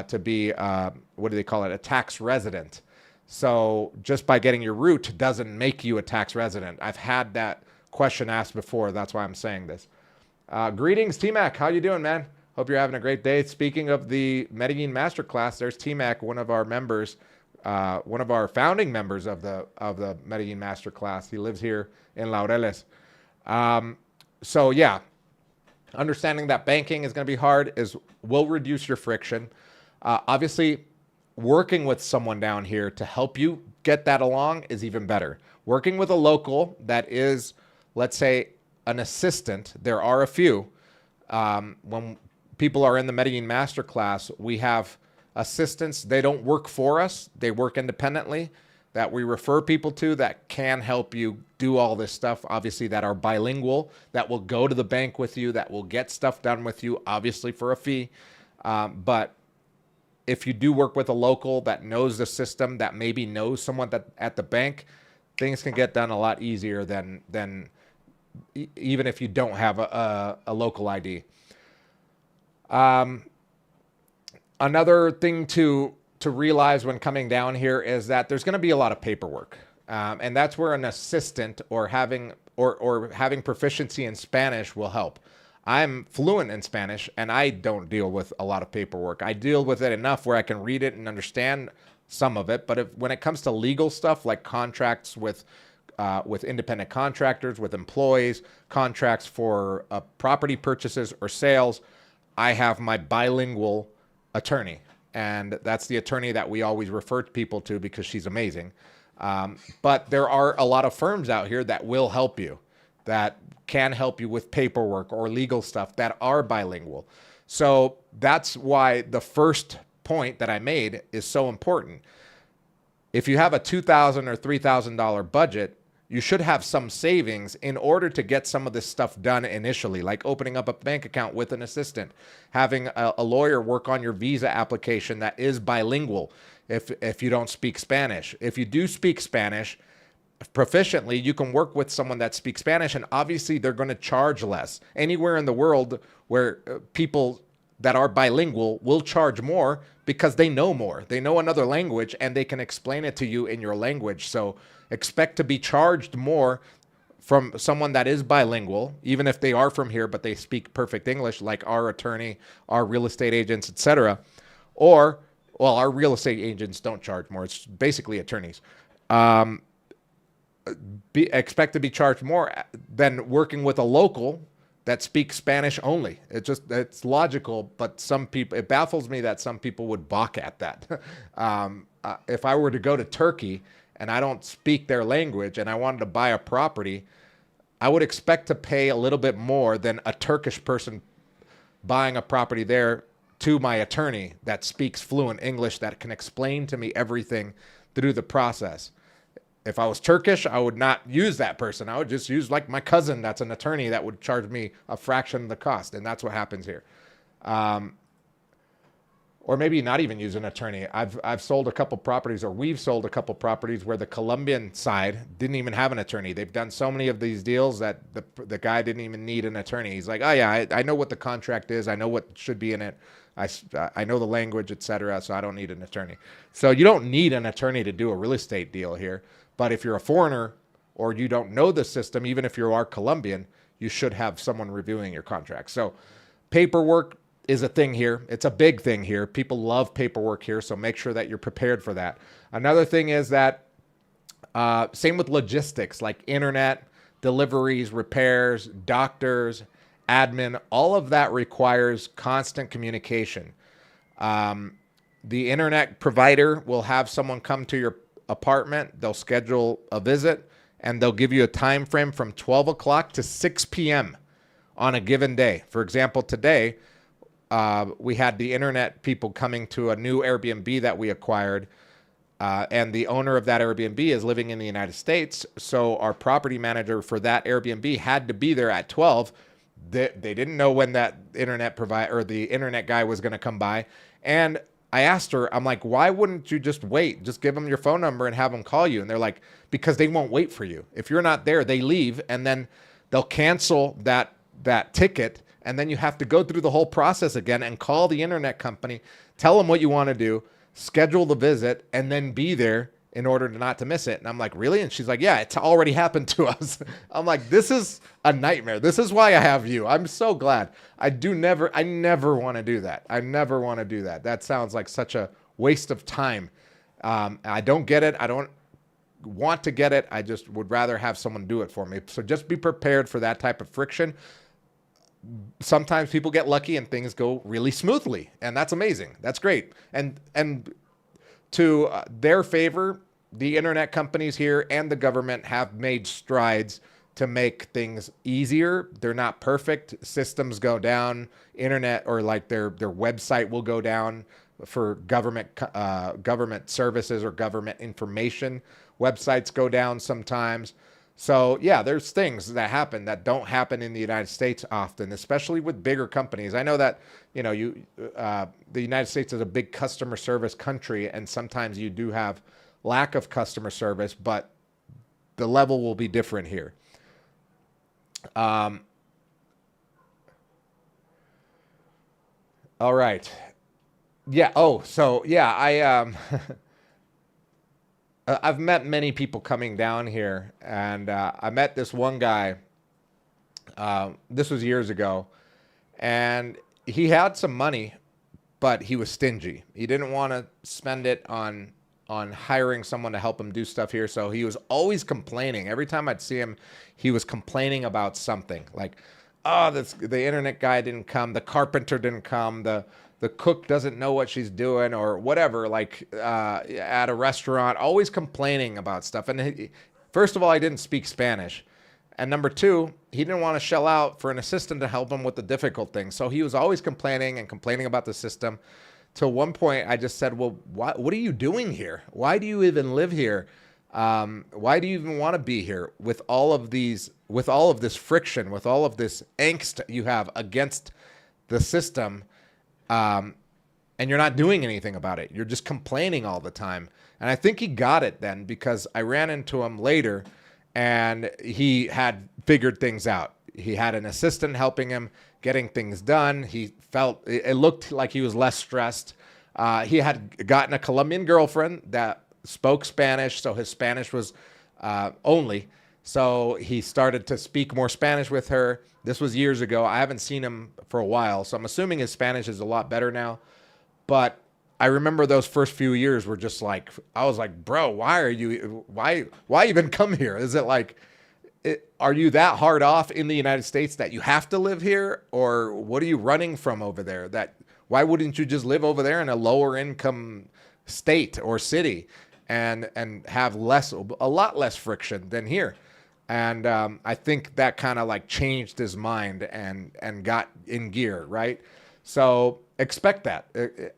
to be, what do they call it, a tax resident. So just by getting your root doesn't make you a tax resident. I've had that question asked before. That's why I'm saying this. Greetings, T-Mac. How you doing, man? Hope you're having a great day. Speaking of the Medellin Masterclass, there's T-Mac, one of our members, one of our founding members of the Medellin Masterclass. He lives here in Laureles. So yeah, understanding that banking is going to be hard will reduce your friction. Obviously, working with someone down here to help you get that along is even better. Working with a local that is, let's say, an assistant. There are a few. When people are in the Medellin Masterclass, we have assistants. They don't work for us. They work independently that we refer people to that can help you do all this stuff, obviously, that are bilingual, that will go to the bank with you, that will get stuff done with you, obviously for a fee. But if you do work with a local that knows the system, that maybe knows someone that at the bank, things can get done a lot easier than even if you don't have a local ID. Another thing to realize when coming down here is that there's going to be a lot of paperwork, and that's where an assistant or having proficiency in Spanish will help. I'm fluent in Spanish, and I don't deal with a lot of paperwork. I deal with it enough where I can read it and understand some of it. But when it comes to legal stuff like contracts with independent contractors, with employees, contracts for property purchases or sales, I have my bilingual attorney. And that's the attorney that we always refer people to because she's amazing. But there are a lot of firms out here that will help you, that can help you with paperwork or legal stuff that are bilingual. So that's why the first point that I made is so important. If you have a $2,000 or $3,000 budget, you should have some savings in order to get some of this stuff done initially, like opening up a bank account with an assistant, having a lawyer work on your visa application that is bilingual if you don't speak Spanish. If you do speak Spanish proficiently, you can work with someone that speaks Spanish, and obviously they're going to charge less. Anywhere in the world where people that are bilingual will charge more because they know more. They know another language and they can explain it to you in your language. So expect to be charged more from someone that is bilingual, even if they are from here but they speak perfect English, like our attorney, our real estate agents, etc. Or, well, our real estate agents don't charge more. It's basically attorneys. Expect to be charged more than working with a local that speaks Spanish only. It's logical, but some people, it baffles me that some people would balk at that. If I were to go to Turkey and I don't speak their language and I wanted to buy a property, I would expect to pay a little bit more than a Turkish person buying a property there to my attorney that speaks fluent English, that can explain to me everything through the process. If I was Turkish, I would not use that person. I would just use like my cousin that's an attorney that would charge me a fraction of the cost. And that's what happens here. Or maybe not even use an attorney. I've sold a couple properties, or we've sold a couple properties where the Colombian side didn't even have an attorney. They've done so many of these deals that the guy didn't even need an attorney. He's like, oh yeah, I know what the contract is. I know what should be in it. I know the language, etc. So I don't need an attorney. So you don't need an attorney to do a real estate deal here. But if you're a foreigner or you don't know the system, even if you are Colombian, you should have someone reviewing your contract. So paperwork is a thing here. It's a big thing here. People love paperwork here, so make sure that you're prepared for that. Another thing is that same with logistics, like internet, deliveries, repairs, doctors, admin, all of that requires constant communication. The internet provider will have someone come to your apartment. They'll schedule a visit, and they'll give you a time frame from 12 o'clock to 6 p.m. on a given day. For example, today, we had the internet people coming to a new Airbnb that we acquired, and the owner of that Airbnb is living in the United States, so our property manager for that Airbnb had to be there at 12. They didn't know when that internet provider or the internet guy was going to come by, and I asked her, I'm like, why wouldn't you just wait? Just give them your phone number and have them call you. And they're like, because they won't wait for you. If you're not there, they leave, and then they'll cancel that ticket. And then you have to go through the whole process again and call the internet company, tell them what you want to do, schedule the visit, and then be there in order to not to miss it. And I'm like, really? And she's like, yeah, it's already happened to us. I'm like, this is a nightmare. This is why I have you. I'm so glad. I never want to do that. I never want to do that. That sounds like such a waste of time. I don't get it. I don't want to get it. I just would rather have someone do it for me. So just be prepared for that type of friction. Sometimes people get lucky and things go really smoothly, and that's amazing. That's great. And to their favor, the internet companies here and the government have made strides to make things easier. They're not perfect. Systems go down. Internet or like their website will go down for government services or government information. Websites go down sometimes. So yeah, there's things that happen that don't happen in the United States often, especially with bigger companies. I know that, the United States is a big customer service country, and sometimes you do have lack of customer service, but the level will be different here. All right. Yeah. Oh, so yeah, I've met many people coming down here, and I met this one guy. This was years ago, and he had some money, but he was stingy. He didn't want to spend it on hiring someone to help him do stuff here. So he was always complaining. Every time I'd see him, he was complaining about something like, oh, the internet guy didn't come, the carpenter didn't come, the cook doesn't know what she's doing, or whatever, like at a restaurant, always complaining about stuff. And first of all, I didn't speak Spanish. And number two, he didn't want to shell out for an assistant to help him with the difficult things. So he was always complaining and complaining about the system. Till one point, I just said, well, what are you doing here? Why do you even live here? Why do you even want to be here with all of this friction, with all of this angst you have against the system? And you're not doing anything about it. You're just complaining all the time. And I think he got it then, because I ran into him later and he had figured things out. He had an assistant helping him getting things done. He felt, it looked like he was less stressed. He had gotten a Colombian girlfriend that spoke Spanish, so his Spanish was only. So he started to speak more Spanish with her. This was years ago. I haven't seen him for a while, so I'm assuming his Spanish is a lot better now. But I remember those first few years were just like, I was like, bro, why even come here? Is it like, are you that hard off in the United States that you have to live here? Or what are you running from over there? Why wouldn't you just live over there in a lower income state or city and have a lot less friction than here? And I think that kind of like changed his mind and got in gear, right? So expect that.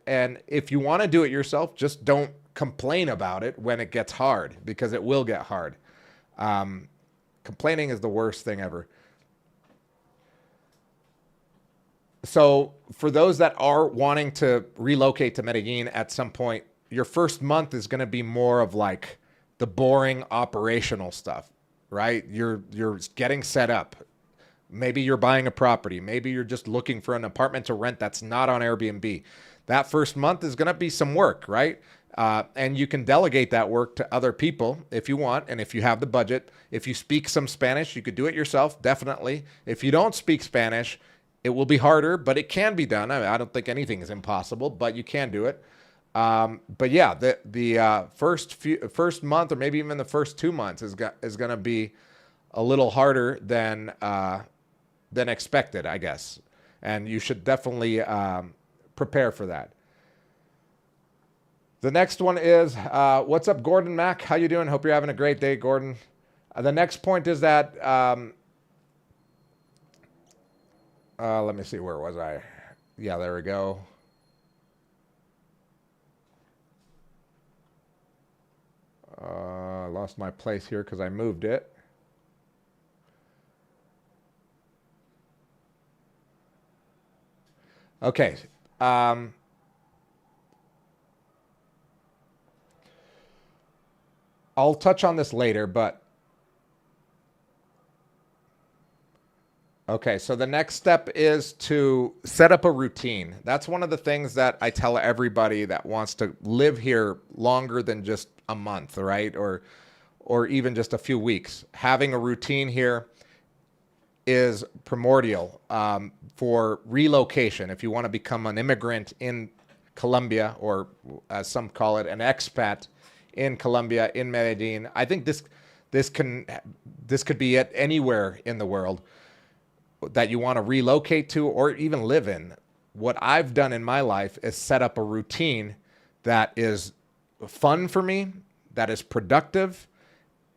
And if you want to do it yourself, just don't complain about it when it gets hard, because it will get hard. Complaining is the worst thing ever. So for those that are wanting to relocate to Medellin at some point, your first month is going to be more of like the boring operational stuff, right? You're getting set up. Maybe you're buying a property. Maybe you're just looking for an apartment to rent that's not on Airbnb. That first month is going to be some work, right? And you can delegate that work to other people if you want, and if you have the budget. If you speak some Spanish, you could do it yourself, definitely. If you don't speak Spanish, it will be harder, but it can be done. I don't think anything is impossible, but you can do it. But yeah, the first month, or maybe even the first 2 months, is going to be a little harder than expected, I guess. And you should definitely prepare for that. The next one is, what's up, Gordon Mack? How you doing? Hope you're having a great day, Gordon. The next point is that, let me see, where was I? Yeah, there we go. I lost my place here because I moved it. Okay. I'll touch on this later, but okay, so the next step is to set up a routine. That's one of the things that I tell everybody that wants to live here longer than just a month, right? Or even just a few weeks. Having a routine here is primordial for relocation. If you want to become an immigrant in Colombia, or as some call it, an expat in Colombia, in Medellin, I think this could be at anywhere in the world that you want to relocate to or even live in. What I've done in my life is set up a routine that is fun for me, that is productive,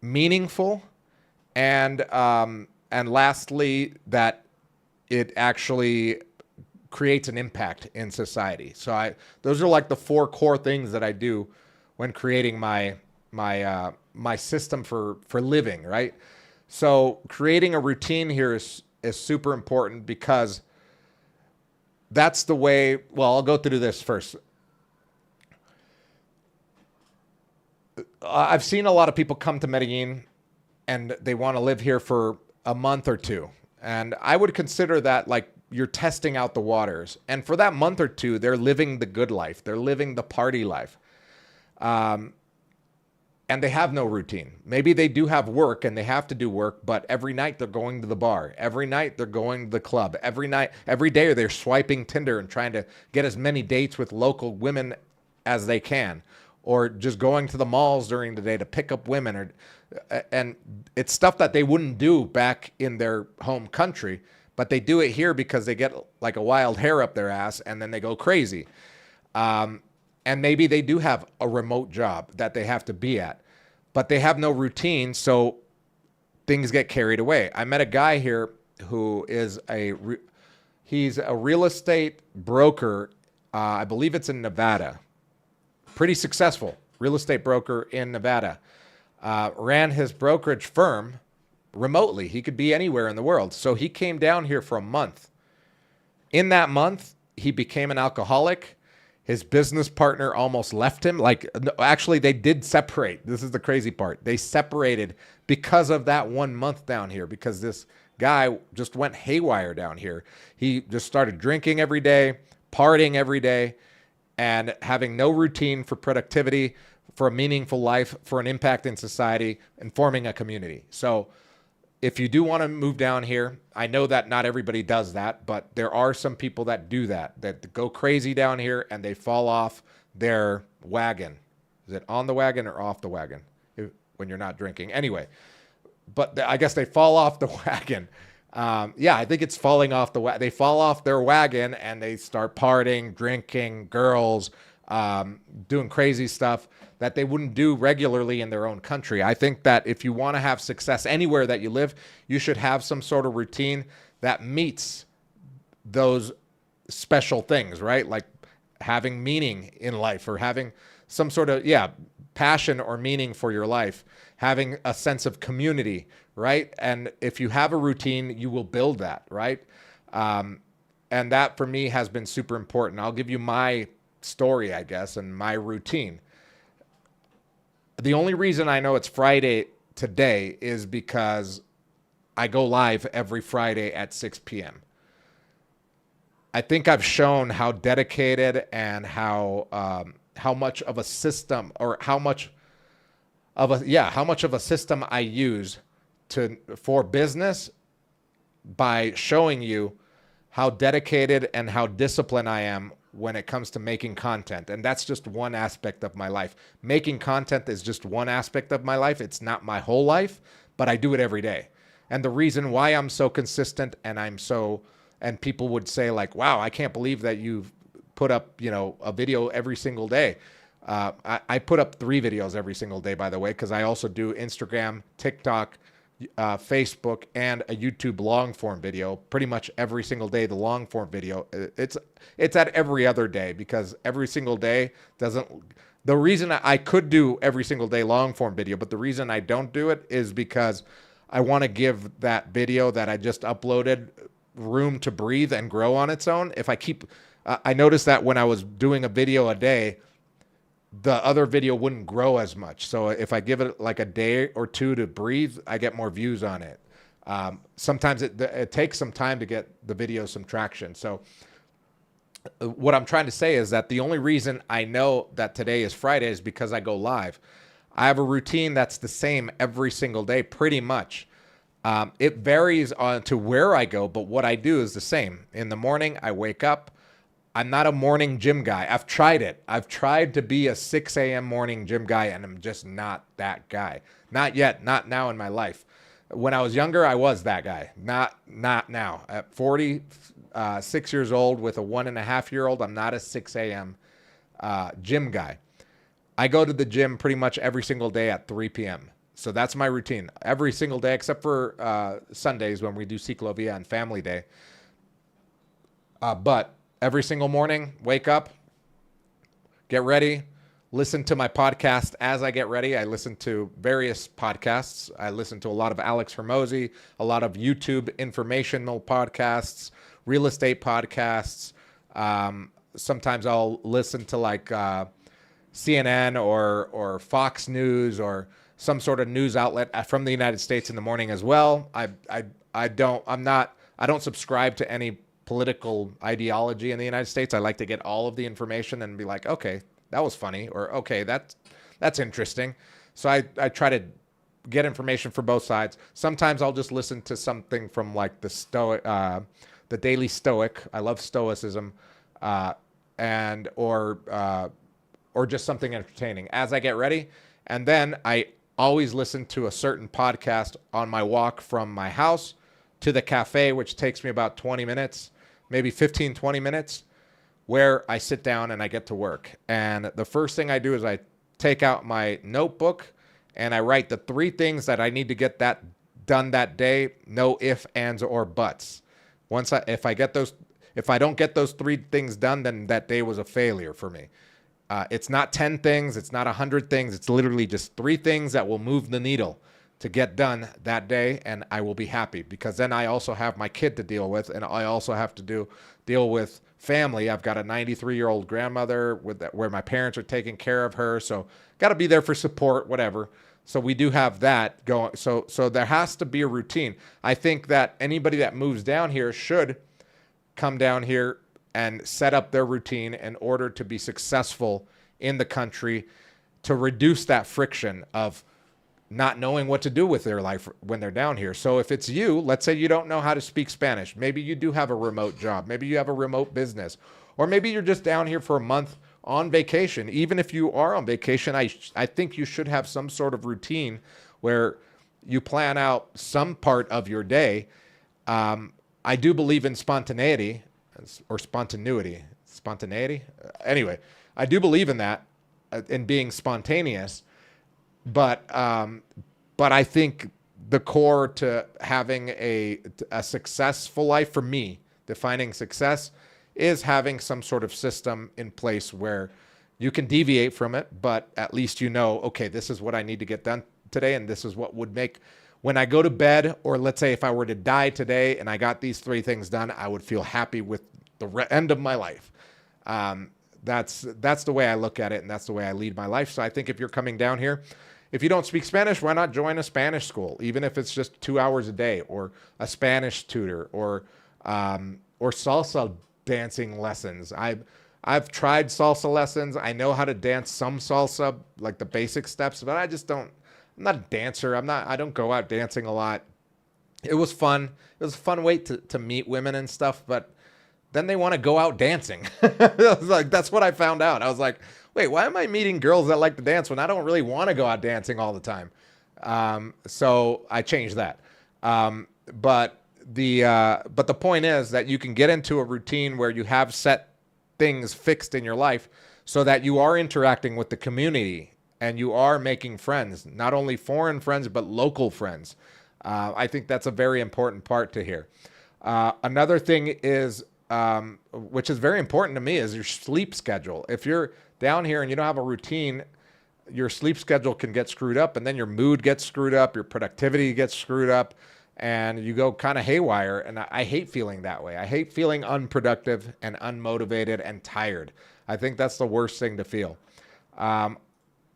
meaningful, and lastly, that it actually creates an impact in society. So those are like the 4 core things that I do when creating my system for living, right? So creating a routine here is super important, because that's the way. Well, I'll go through this first. I've seen a lot of people come to Medellin and they want to live here for a month or two. And I would consider that like you're testing out the waters. And for that month or two, they're living the good life. They're living the party life. And they have no routine. Maybe they do have work and they have to do work, but every night they're going to the bar. Every night they're going to the club. Every day they're swiping Tinder and trying to get as many dates with local women as they can, or just going to the malls during the day to pick up women. And it's stuff that they wouldn't do back in their home country, but they do it here because they get like a wild hair up their ass and then they go crazy. And maybe they do have a remote job that they have to be at, but they have no routine, so things get carried away. I met a guy here who is he's a real estate broker. I believe it's in Nevada. Pretty successful real estate broker in Nevada. Ran his brokerage firm remotely. He could be anywhere in the world. So he came down here for a month. In that month, he became an alcoholic. His business partner almost left him. Actually, they did separate. This is the crazy part. They separated because of that 1 month down here, because this guy just went haywire down here. He just started drinking every day, partying every day, and having no routine for productivity, for a meaningful life, for an impact in society, and forming a community. So if you do want to move down here, I know that not everybody does that, but there are some people that do that go crazy down here and they fall off their wagon. Is it on the wagon or off the wagon when you're not drinking? Anyway, but I guess they fall off the wagon. Yeah, I think it's falling off the wagon. They fall off their wagon and they start partying, drinking, girls, doing crazy stuff that they wouldn't do regularly in their own country. I think that if you want to have success anywhere that you live, you should have some sort of routine that meets those special things, right? Like having meaning in life, or having some sort of, passion or meaning for your life, having a sense of community, right? And if you have a routine, you will build that, right? And that for me has been super important. I'll give you my story, I guess, and my routine. The only reason I know it's Friday today is because I go live every Friday at 6 p.m. I think I've shown how dedicated and how much of a system, or how much of a system I use for business, by showing you how dedicated and how disciplined I am when it comes to making content. And that's just one aspect of my life. Making content is just one aspect of my life. It's not my whole life, but I do it every day. And the reason why I'm so consistent and people would say like, wow, I can't believe that you've put up, a video every single day. I put up 3 videos every single day, by the way, because I also do Instagram, TikTok, Facebook, and a YouTube long form video pretty much every single day. The long form video, it's at every other day, because every single day the reason I could do every single day long form video, but the reason I don't do it is because I want to give that video that I just uploaded room to breathe and grow on its own. I noticed that when I was doing a video a day, the other video wouldn't grow as much. So if I give it like a day or two to breathe, I get more views on it. Sometimes it takes some time to get the video some traction. So what I'm trying to say is that the only reason I know that today is Friday is because I go live. I have a routine that's the same every single day, pretty much. It varies on to where I go, but what I do is the same. In the morning, I wake up. I'm not a morning gym guy. I've tried it. I've tried to be a 6 a.m. morning gym guy, and I'm just not that guy. Not yet. Not now in my life. When I was younger, I was that guy. Not now. At 46 years old with a 1.5-year-old, I'm not a 6 a.m. Gym guy. I go to the gym pretty much every single day at 3 p.m. So that's my routine every single day, except for Sundays when we do Ciclovia and Family Day. But every single morning, wake up, get ready, listen to my podcast as I get ready. I listen to various podcasts. I listen to a lot of Alex Hermosi, a lot of YouTube informational podcasts, real estate podcasts. Sometimes I'll listen to like CNN or Fox News or some sort of news outlet from the United States in the morning as well. I don't subscribe to any political ideology in the United States. I like to get all of the information and be like, okay, that was funny, or okay, that's interesting. So I try to get information for both sides. Sometimes I'll just listen to something from like the Daily Stoic. I love Stoicism, or just something entertaining as I get ready. And then I always listen to a certain podcast on my walk from my house to the cafe, which takes me about 20 minutes, maybe 15, 20 minutes, where I sit down and I get to work. And the first thing I do is I take out my notebook and I write the 3 things that I need to get that done that day. No ifs, ands, or buts. If I don't get those 3 things done, then that day was a failure for me. It's not 10 things. It's not 100 things. It's literally just 3 things that will move the needle to get done that day, and I will be happy, because then I also have my kid to deal with, and I also have to deal with family. I've got a 93-year-old grandmother where my parents are taking care of her, so got to be there for support, whatever. So we do have that going. So there has to be a routine. I think that anybody that moves down here should come down here and set up their routine in order to be successful in the country, to reduce that friction of not knowing what to do with their life when they're down here. So if it's you, let's say you don't know how to speak Spanish. Maybe you do have a remote job. Maybe you have a remote business. Or maybe you're just down here for a month on vacation. Even if you are on vacation, I think you should have some sort of routine where you plan out some part of your day. I do believe in spontaneity. Or spontaneity. Anyway, I do believe in that, in being spontaneous, but I think the core to having a successful life, for me, defining success, is having some sort of system in place where you can deviate from it, but at least you know, okay, this is what I need to get done today, and this is what would make, when I go to bed, or let's say if I were to die today and I got these 3 things done, I would feel happy with the end of my life. That's the way I look at it, and that's the way I lead my life. So I think if you're coming down here, if you don't speak Spanish, why not join a Spanish school, even if it's just 2 hours a day, or a Spanish tutor, or salsa dancing lessons. I've tried salsa lessons. I know how to dance some salsa, like the basic steps, but I'm not a dancer. I don't go out dancing a lot. It was fun. It was a fun way to meet women and stuff, but then they want to go out dancing. That's what I found out. I was like, wait, why am I meeting girls that like to dance when I don't really want to go out dancing all the time? So I changed that. But the point is that you can get into a routine where you have set things fixed in your life so that you are interacting with the community and you are making friends, not only foreign friends, but local friends. I think that's a very important part to hear. Another thing is, which is very important to me, is your sleep schedule. If you're down here and you don't have a routine, your sleep schedule can get screwed up, and then your mood gets screwed up, your productivity gets screwed up, and you go kind of haywire. And I hate feeling that way. I hate feeling unproductive and unmotivated and tired. I think that's the worst thing to feel.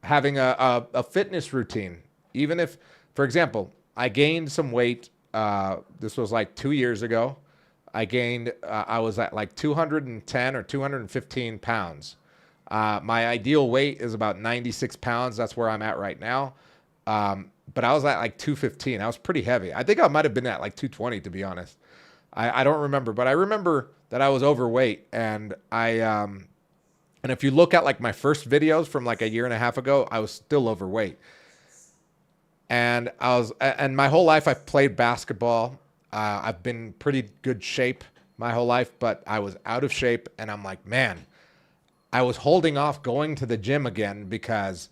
Having a fitness routine, even if, for example, I gained some weight. This was like 2 years ago. I was at like 210 or 215 pounds My ideal weight is about 96 pounds. That's where I'm at right now. But I was at like 215. I was pretty heavy. I think I might have been at like 220, to be honest. I don't remember, but I remember that I was overweight, and and if you look at like my first videos from like a year and a half ago, I was still overweight. And my whole life I've played basketball. I've been pretty good shape my whole life, but I was out of shape, and I'm like, man, I was holding off going to the gym again because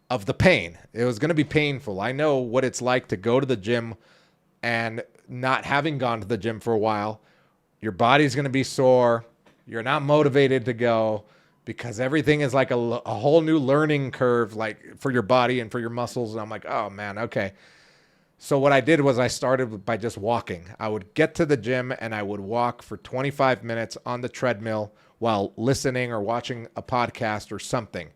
of the pain. It was going to be painful. I know what it's like to go to the gym and not having gone to the gym for a while. Your body's going to be sore. You're not motivated to go because everything is like a whole new learning curve, like for your body and for your muscles. And I'm like, oh man, okay. So what I did was I started by just walking. I would get to the gym and I would walk for 25 minutes on the treadmill while listening or watching a podcast or something.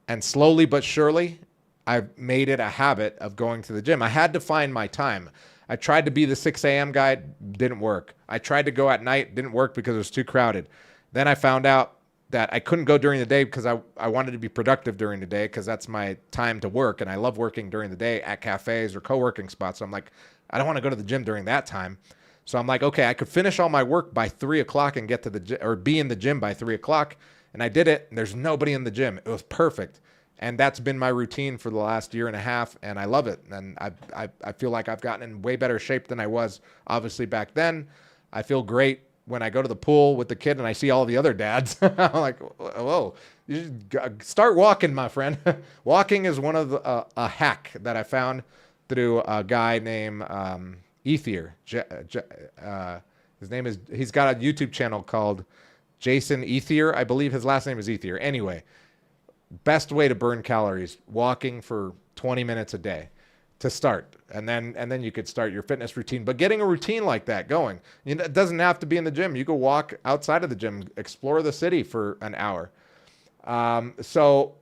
And slowly but surely, I've made it a habit of going to the gym. I had to find my time. I tried to be the 6 a.m. guy, didn't work. I tried to go at night, didn't work because it was too crowded. Then I found out that I couldn't go during the day because I wanted to be productive during the day because that's my time to work. And I love working during the day at cafes or co-working spots. So I'm like, I don't want to go to the gym during that time. So I'm like, okay, I could finish all my work by 3 o'clock and get to the gym or be in the gym by 3 o'clock. And I did it. And there's nobody in the gym. It was perfect. And that's been my routine for the last year and a half, and I love it. And I feel like I've gotten in way better shape than I was, obviously, back then. I feel great when I go to the pool with the kid and I see all the other dads. I'm like, whoa, you start walking, my friend. Walking is one of the, a hack that I found through a guy named Ethier. His name is, he's got a YouTube channel called Jason Ethier. I believe his last name is Ethier. Anyway. Best way to burn calories, walking for 20 minutes a day to start. And then you could start your fitness routine. But getting a routine like that going, it doesn't have to be in the gym. You could walk outside of the gym, explore the city for an hour. So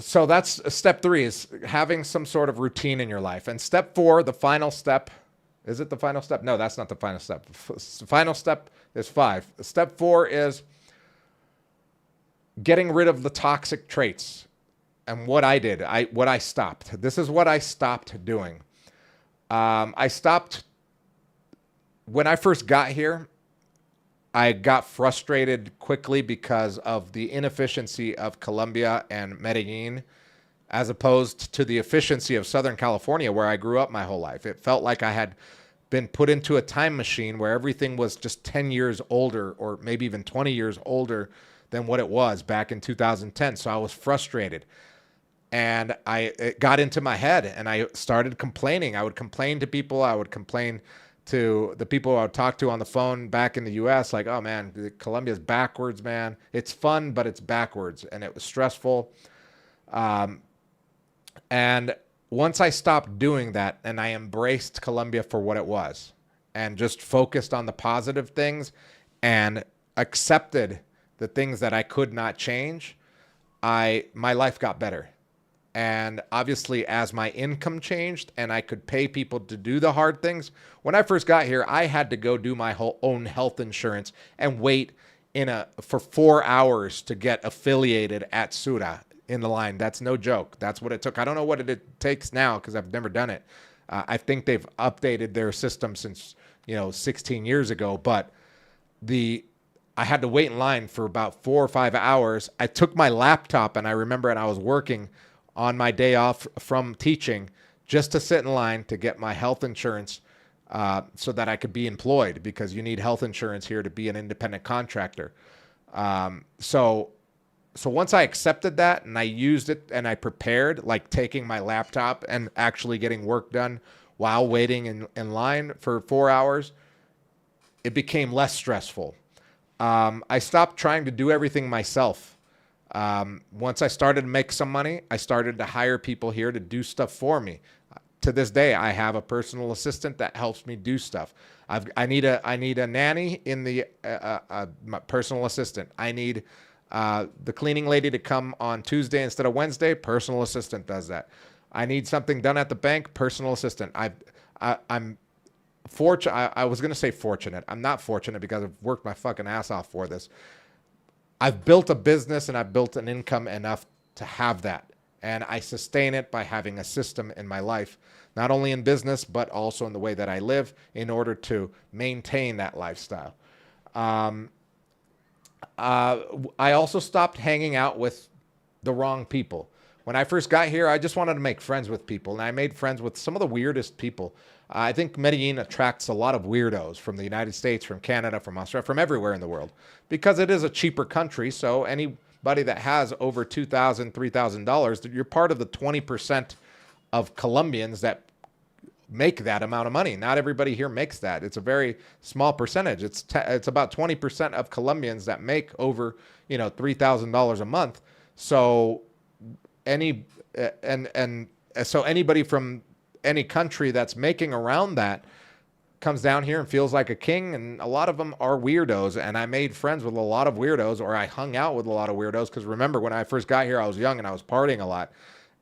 that's step 3 is having some sort of routine in your life. And step 4, the final step, is it the final step? No, that's not the final step. The final step is 5. Step 4 is getting rid of the toxic traits. And what I did, what I stopped. This is what I stopped doing. I stopped, when I first got here, I got frustrated quickly because of the inefficiency of Colombia and Medellin, as opposed to the efficiency of Southern California, where I grew up my whole life. It felt like I had been put into a time machine where everything was just 10 years older or maybe even 20 years older than what it was back in 2010. So I was frustrated. And it got into my head and I started complaining. I would complain to people. I would complain to the people I would talk to on the phone back in the US, like, oh man, Colombia's backwards, man. It's fun, but it's backwards. And it was stressful. And once I stopped doing that and I embraced Colombia for what it was and just focused on the positive things and accepted the things that I could not change, my life got better. And obviously, as my income changed and I could pay people to do the hard things, when I first got here, I had to go do my own health insurance and wait for 4 hours to get affiliated at Sura in the line. That's no joke. That's what it took. I don't know what it takes now because I've never done it. I think they've updated their system since 16 years ago, but I had to wait in line for about 4 or 5 hours. I took my laptop and I remember, and I was working on my day off from teaching just to sit in line to get my health insurance so that I could be employed, because you need health insurance here to be an independent contractor. So once I accepted that and I used it and I prepared, like taking my laptop and actually getting work done while waiting in line for 4 hours, it became less stressful. I stopped trying to do everything myself. Once I started to make some money, I started to hire people here to do stuff for me. To this day, I have a personal assistant that helps me do stuff. I need a nanny in the my personal assistant. I need the cleaning lady to come on Tuesday instead of Wednesday. Personal assistant does that. I need something done at the bank. Personal assistant. I'm I was going to say fortunate. I'm not fortunate because I've worked my fucking ass off for this. I've built a business and I've built an income enough to have that. And I sustain it by having a system in my life, not only in business, but also in the way that I live in order to maintain that lifestyle. I also stopped hanging out with the wrong people. When I first got here, I just wanted to make friends with people, and I made friends with some of the weirdest people. I think Medellin attracts a lot of weirdos from the United States, from Canada, from Australia, from everywhere in the world, because it is a cheaper country. So anybody that has over $2,000, $3,000, you're part of the 20% of Colombians that make that amount of money. Not everybody here makes that. It's a very small percentage. It's about 20% of Colombians that make over, $3,000 a month. So so anybody from any country that's making around that comes down here and feels like a king, and a lot of them are weirdos, and I made friends with a lot of weirdos, or I hung out with a lot of weirdos, because remember, when I first got here, I was young and I was partying a lot,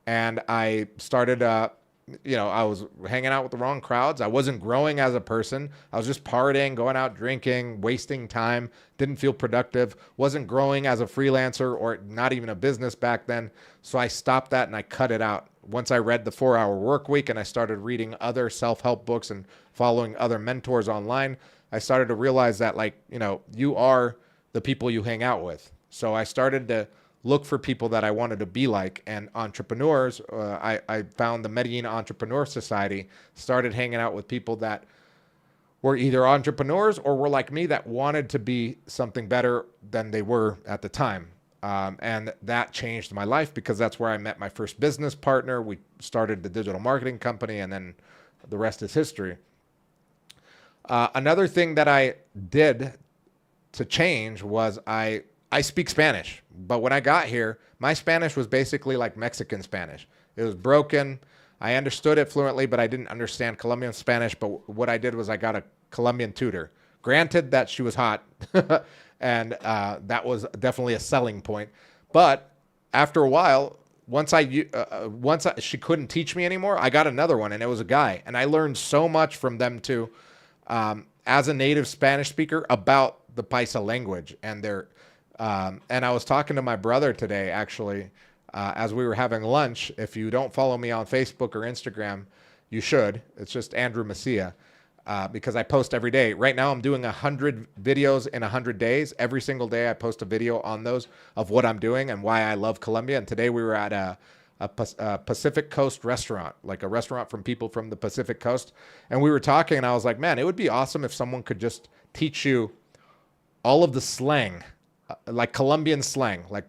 and I started I was hanging out with the wrong crowds. I wasn't growing as a person. I was just partying, going out drinking, wasting time, didn't feel productive, wasn't growing as a freelancer or not even a business back then. So I stopped that and I cut it out. Once I read the 4-Hour Work Week and I started reading other self-help books and following other mentors online, I started to realize that, you are the people you hang out with. So I started to look for people that I wanted to be like, and entrepreneurs. I found the Medellin Entrepreneur Society, started hanging out with people that were either entrepreneurs or were like me, that wanted to be something better than they were at the time. And that changed my life, because that's where I met my first business partner. We started the digital marketing company, and then the rest is history. Another thing that I did to change was I speak Spanish, but when I got here, my Spanish was basically like Mexican Spanish. It was broken. I understood it fluently, but I didn't understand Colombian Spanish. But what I did was I got a Colombian tutor. Granted that she was hot, and that was definitely a selling point. But after a while, once she couldn't teach me anymore, I got another one, and it was a guy. And I learned so much from them too, as a native Spanish speaker, about the Paisa language and their. And I was talking to my brother today, actually, as we were having lunch. If you don't follow me on Facebook or Instagram, you should. It's just Andrew Messia, because I post every day. Right now, I'm doing 100 videos in 100 days. Every single day, I post a video on those of what I'm doing and why I love Colombia. And today, we were at a Pacific Coast restaurant, like a restaurant from people from the Pacific Coast. And we were talking, and I was like, man, it would be awesome if someone could just teach you all of the slang, like Colombian slang. Like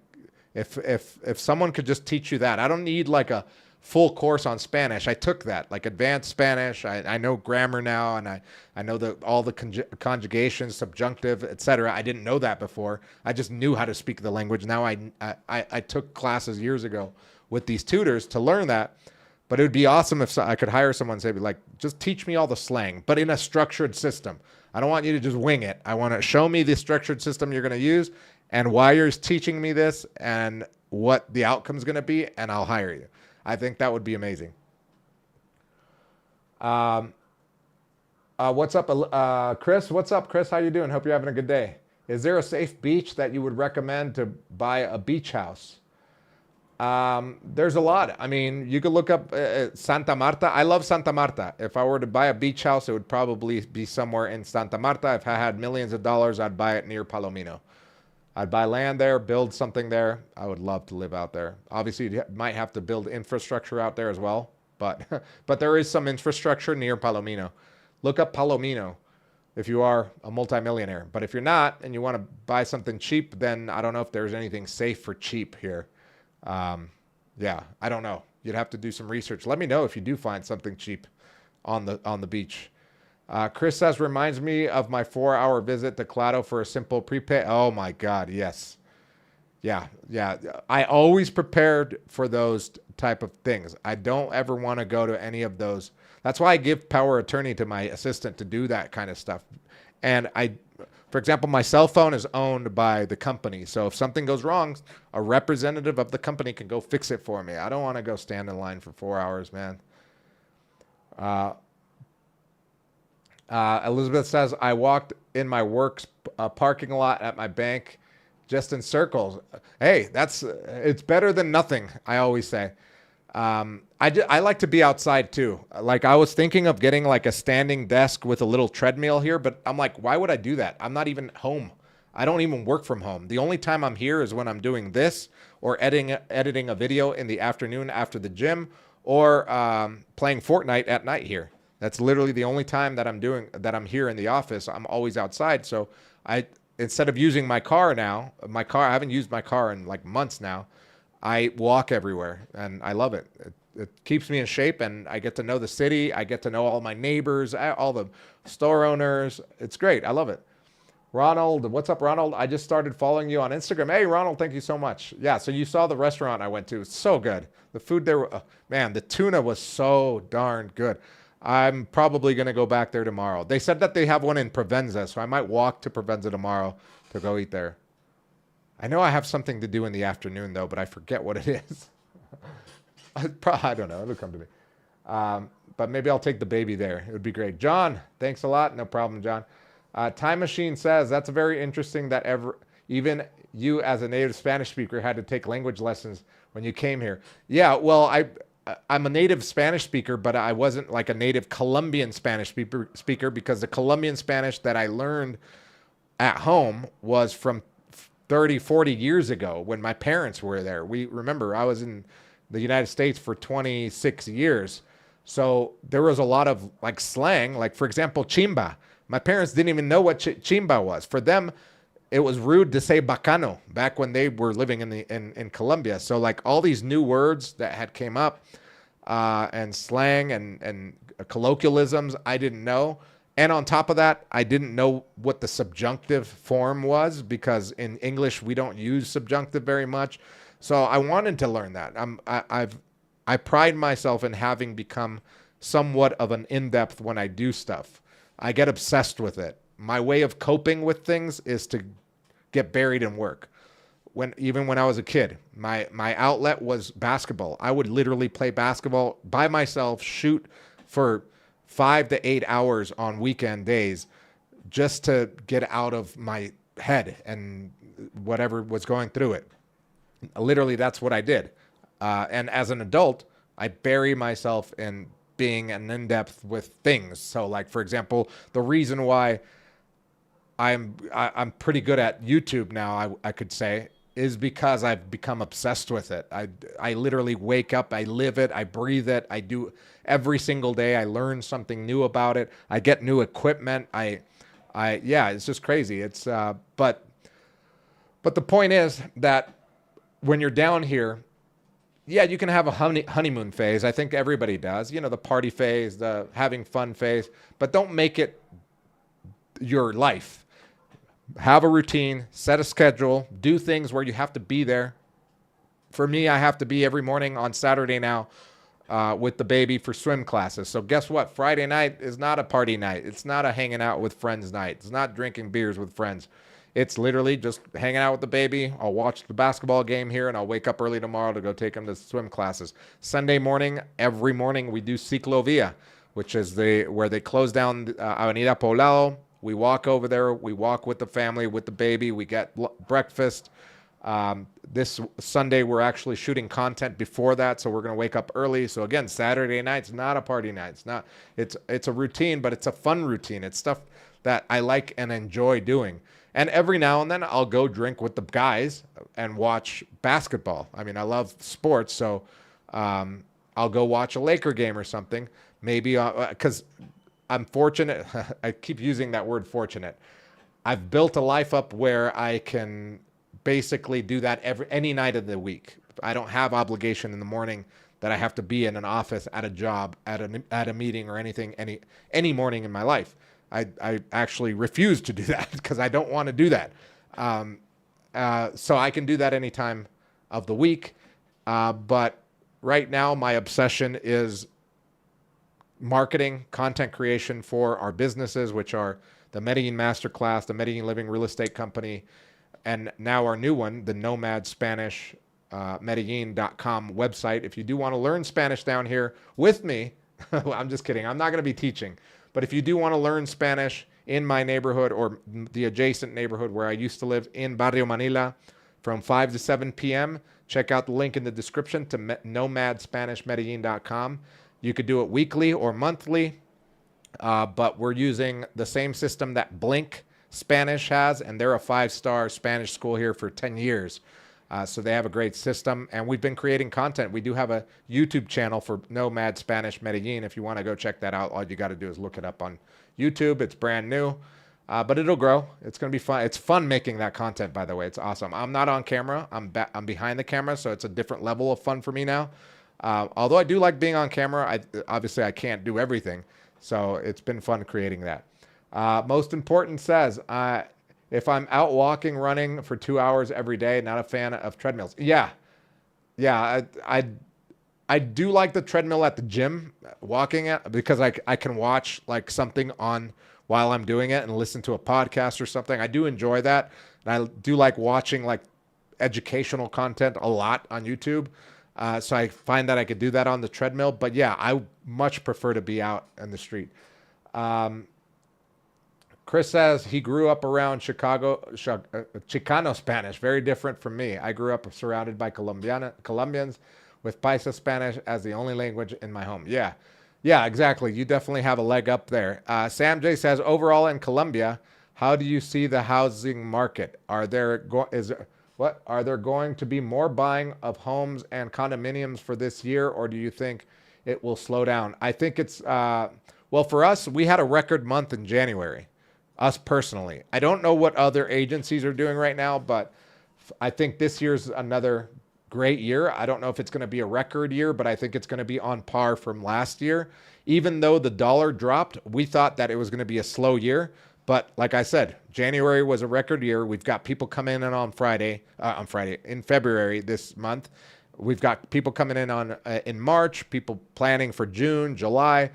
if someone could just teach you that. I don't need like a full course on Spanish. I took that, like advanced Spanish. I know grammar now, and I know all the conjugations, subjunctive, etc. I didn't know that before. I just knew how to speak the language. Now I took classes years ago with these tutors to learn that. But it would be awesome if I could hire someone and say, like, just teach me all the slang, but in a structured system. I don't want you to just wing it. I want to show me the structured system you're going to use and why you're teaching me this and what the outcome is going to be, and I'll hire you. I think that would be amazing. What's up, Chris? What's up, Chris? How you doing? Hope you're having a good day. Is there a safe beach that you would recommend to buy a beach house? There's a lot. I mean, you could look up Santa Marta. I love Santa Marta. If I were to buy a beach house, it would probably be somewhere in Santa Marta. If I had millions of dollars, I'd buy it near Palomino. I'd buy land there, build something there. I would love to live out there. Obviously, you might have to build infrastructure out there as well, but but there is some infrastructure near Palomino. Look up Palomino if you are a multimillionaire. But if you're not and you want to buy something cheap, then I don't know if there's anything safe for cheap here. Yeah, I don't know. You'd have to do some research. Let me know if you do find something cheap on the beach. Chris says, reminds me of my 4-hour visit to Claro for a simple prepay. Oh my God, yes. Yeah. I always prepared for those type of things. I don't ever want to go to any of those. That's why I give power attorney to my assistant to do that kind of stuff. And for example, my cell phone is owned by the company. So if something goes wrong, a representative of the company can go fix it for me. I don't want to go stand in line for 4 hours, man. Elizabeth says, I walked in my work's parking lot at my bank just in circles. Hey, it's better than nothing, I always say. I like to be outside too. Like I was thinking of getting like a standing desk with a little treadmill here, but I'm like, why would I do that? I'm not even home. I don't even work from home. The only time I'm here is when I'm doing this or editing a video in the afternoon after the gym or playing Fortnite at night here. That's literally the only time that I'm here in the office. I'm always outside. So instead of using my car now, I haven't used my car in like months now. I walk everywhere and I love it. It keeps me in shape and I get to know the city. I get to know all my neighbors, all the store owners. It's great. I love it. Ronald, what's up, Ronald? I just started following you on Instagram. Hey, Ronald, thank you so much. Yeah, so you saw the restaurant I went to. It's so good. The food there, man, the tuna was so darn good. I'm probably going to go back there tomorrow. They said that they have one in Provenza, so I might walk to Provenza tomorrow to go eat there. I know I have something to do in the afternoon, though, but I forget what it is. I don't know. It'll come to me. But maybe I'll take the baby there. It would be great. John, thanks a lot. No problem, John. Time Machine says, that's very interesting that even you as a native Spanish speaker had to take language lessons when you came here. Yeah, well, I'm a native Spanish speaker, but I wasn't like a native Colombian Spanish speaker because the Colombian Spanish that I learned at home was from 30, 40 years ago when my parents were there. Remember, I was in the United States for 26 years. So there was a lot of like slang, like for example, chimba. My parents didn't even know what chimba was. For them, it was rude to say bacano back when they were living in Colombia. So like all these new words that had came up and slang and colloquialisms, I didn't know. And on top of that, I didn't know what the subjunctive form was because in English, we don't use subjunctive very much. So I wanted to learn that. I pride myself in having become somewhat of an in-depth when I do stuff. I get obsessed with it. My way of coping with things is to get buried in work. Even when I was a kid, my outlet was basketball. I would literally play basketball by myself, shoot for 5 to 8 hours on weekend days just to get out of my head and whatever was going through it. Literally, that's what I did. And as an adult, I bury myself in being an in-depth with things. So like, for example, the reason why I'm pretty good at YouTube now, I could say, is because I've become obsessed with it. I literally wake up, I live it, I breathe it, I do every single day. I learn something new about it. I get new equipment. Yeah, it's just crazy. It's but the point is that when you're down here, yeah, you can have a honeymoon phase. I think everybody does. You know, the party phase, the having fun phase, but don't make it your life. Have a routine, set a schedule, do things where you have to be there. For me, I have to be every morning on Saturday now with the baby for swim classes. So guess what? Friday night is not a party night. It's not a hanging out with friends night. It's not drinking beers with friends. It's literally just hanging out with the baby. I'll watch the basketball game here, and I'll wake up early tomorrow to go take him to swim classes. Sunday morning, every morning, we do ciclovia, which is where they close down Avenida Poblado. We walk over there. We walk with the family, with the baby. We get breakfast. This Sunday, we're actually shooting content before that, so we're going to wake up early. So again, Saturday night's not a party night. It's a routine, but it's a fun routine. It's stuff that I like and enjoy doing. And every now and then, I'll go drink with the guys and watch basketball. I mean, I love sports, so I'll go watch a Laker game or something. Maybe because I'm fortunate. I keep using that word fortunate. I've built a life up where I can basically do that any night of the week. I don't have obligation in the morning that I have to be in an office, at a job, at a meeting or anything any morning in my life. I actually refuse to do that because I don't want to do that. So I can do that any time of the week. But right now, my obsession is marketing, content creation for our businesses, which are the Medellin Masterclass, the Medellin Living Real Estate Company, and now our new one, the Nomad Spanish Medellin.com website. If you do want to learn Spanish down here with me, I'm just kidding. I'm not going to be teaching. But if you do want to learn Spanish in my neighborhood or the adjacent neighborhood where I used to live in Barrio Manila from 5 to 7 p.m., check out the link in the description to nomadspanishmedellin.com. You could do it weekly or monthly, but we're using the same system that Blink Spanish has, and they're a 5-star Spanish school here for 10 years. So they have a great system, and we've been creating content. We do have a YouTube channel for Nomad Spanish Medellin. If you want to go check that out, all you got to do is look it up on YouTube. It's brand new, but it'll grow. It's going to be fun. It's fun making that content, by the way. It's awesome. I'm not on camera. I'm behind the camera, so it's a different level of fun for me now. Although I do like being on camera, obviously I can't do everything. So it's been fun creating that. Most important says, if I'm out walking, running for 2 hours every day, not a fan of treadmills. Yeah. I do like the treadmill at the gym, walking at, because I can watch like something on while I'm doing it and listen to a podcast or something. I do enjoy that. And I do like watching like educational content a lot on YouTube. So I find that I could do that on the treadmill. But yeah, I much prefer to be out in the street. Chris says he grew up around Chicano Spanish, very different from me. I grew up surrounded by Colombians with Paisa Spanish as the only language in my home. Yeah, exactly. You definitely have a leg up there. Sam J says, overall in Colombia, how do you see the housing market? Are there going to be more buying of homes and condominiums for this year, or do you think it will slow down? I think it's, well, for us, we had a record month in January. Us personally. I don't know what other agencies are doing right now, but I think this year's another great year. I don't know if it's going to be a record year, but I think it's going to be on par from last year. Even though the dollar dropped, we thought that it was going to be a slow year. But like I said, January was a record year. We've got people coming in on in February this month. We've got people coming in in March, people planning for June, July.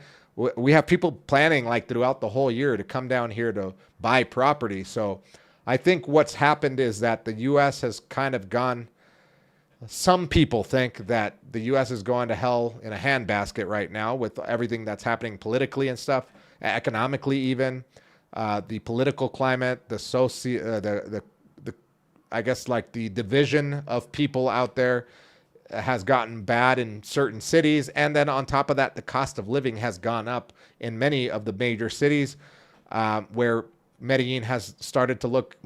We have people planning like throughout the whole year to come down here to buy property. So I think what's happened is that the U.S. has kind of gone, some people think that the U.S. is going to hell in a handbasket right now with everything that's happening politically and stuff, economically even, the political climate, I guess like the division of people out there has gotten bad in certain cities. And then on top of that, the cost of living has gone up in many of the major cities, where Medellin has started to look